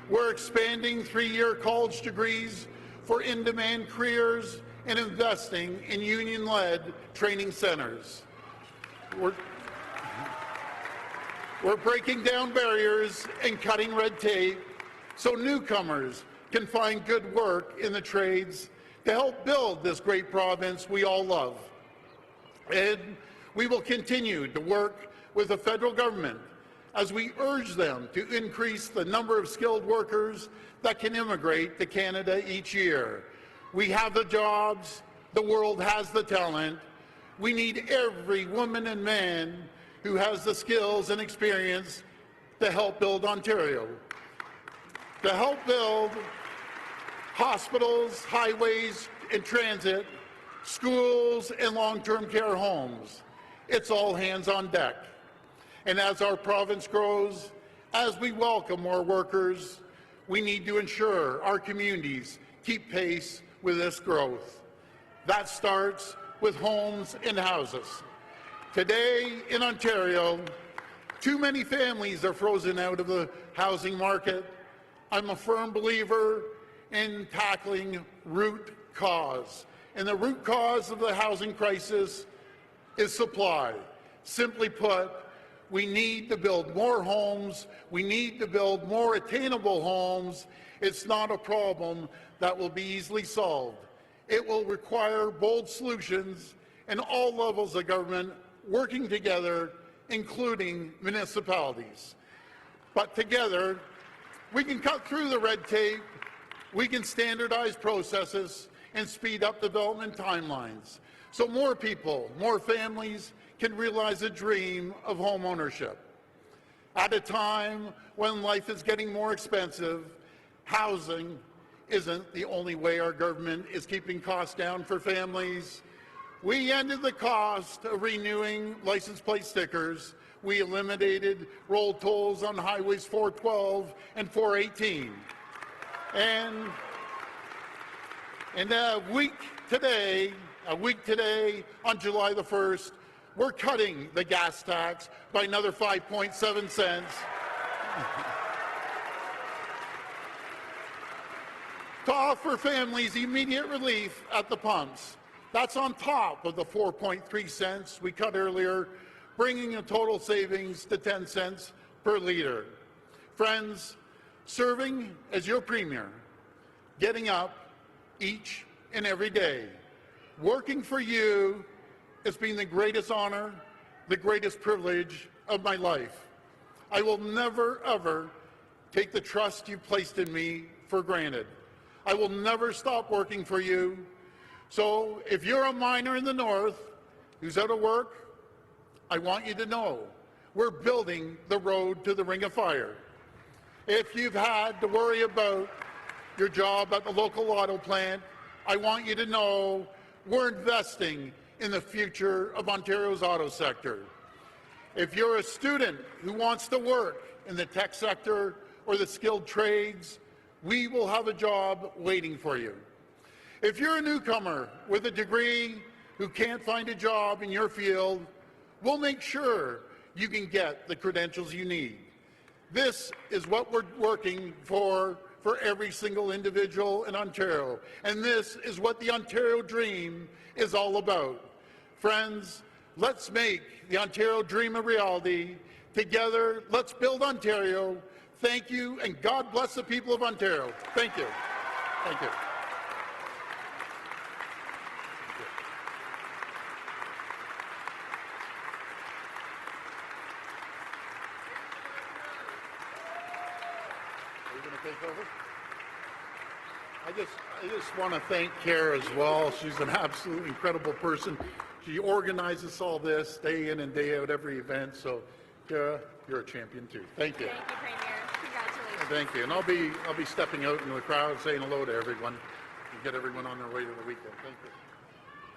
We're expanding 3-year college degrees for in-demand careers and investing in union-led training centres. We're breaking down barriers and cutting red tape so newcomers can find good work in the trades to help build this great province we all love. And we will continue to work with the federal government as we urge them to increase the number of skilled workers that can immigrate to Canada each year. We have the jobs, the world has the talent. We need every woman and man who has the skills and experience to help build Ontario, to help build hospitals, highways, and transit, schools, and long-term care homes. It's all hands on deck. And as our province grows, as we welcome more workers, we need to ensure our communities keep pace with this growth. That starts with homes and houses. Today in Ontario, too many families are frozen out of the housing market. I'm a firm believer in tackling root cause. And the root cause of the housing crisis is supply. Simply put, we need to build more homes. We need to build more attainable homes. It's not a problem that will be easily solved. It will require bold solutions and all levels of government working together, including municipalities. But together, we can cut through the red tape, we can standardize processes, and speed up development timelines so more people, more families can realize a dream of home ownership. At a time when life is getting more expensive, housing isn't the only way our government is keeping costs down for families. We ended the cost of renewing license plate stickers. We eliminated roll tolls on highways 412 and 418. And a week today, on July the 1st, we're cutting the gas tax by another 5.7 cents. To offer families immediate relief at the pumps. That's on top of the 4.3 cents we cut earlier, bringing a total savings to 10 cents per litre. Friends, serving as your Premier, getting up each and every day, working for you has been the greatest honour, the greatest privilege of my life. I will never, ever take the trust you've placed in me for granted. I will never stop working for you. So if you're a miner in the north who's out of work, I want you to know we're building the road to the Ring of Fire. If you've had to worry about your job at the local auto plant, I want you to know we're investing in the future of Ontario's auto sector. If you're a student who wants to work in the tech sector or the skilled trades, we will have a job waiting for you. If you're a newcomer with a degree who can't find a job in your field, we'll make sure you can get the credentials you need. This is what we're working for every single individual in Ontario, and this is what the Ontario Dream is all about. Friends, let's make the Ontario Dream a reality. Together, let's build Ontario. Thank you, and God bless the people of Ontario. Thank you. Thank you. I just want to thank Kara as well. She's an absolutely incredible person. She organizes all this day in and day out, every event. So, Kara, you're a champion too. Thank you. Thank you, Premier. Congratulations. Thank you. And I'll be stepping out into the crowd, saying hello to everyone, and get everyone on their way to the weekend. Thank you.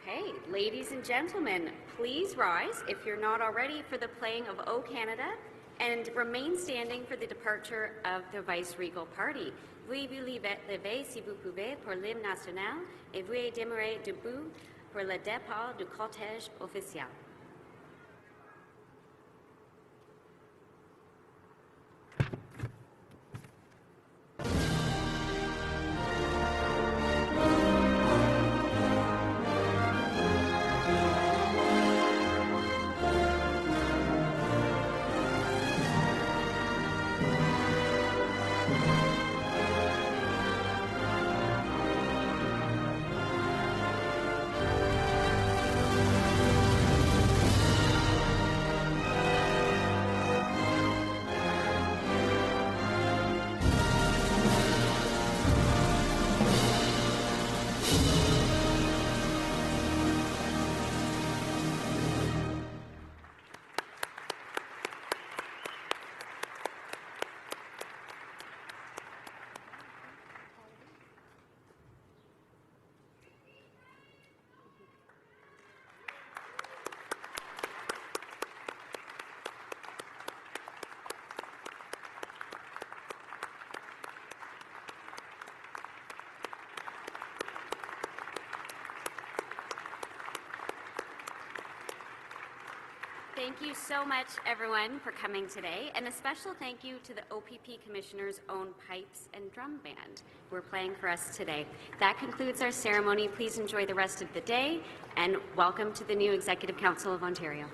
Okay, ladies and gentlemen, please rise if you're not already for the playing of O Canada, and remain standing for the departure of the Vice-Regal Party. Veuillez lever si vous pouvez pour l'hymne national et veuillez demeurer debout pour le départ du cortège officiel. Thank you so much, everyone, for coming today, and a special thank you to the OPP Commissioner's own pipes and drum band who are playing for us today. That concludes our ceremony. Please enjoy the rest of the day, and welcome to the new Executive Council of Ontario.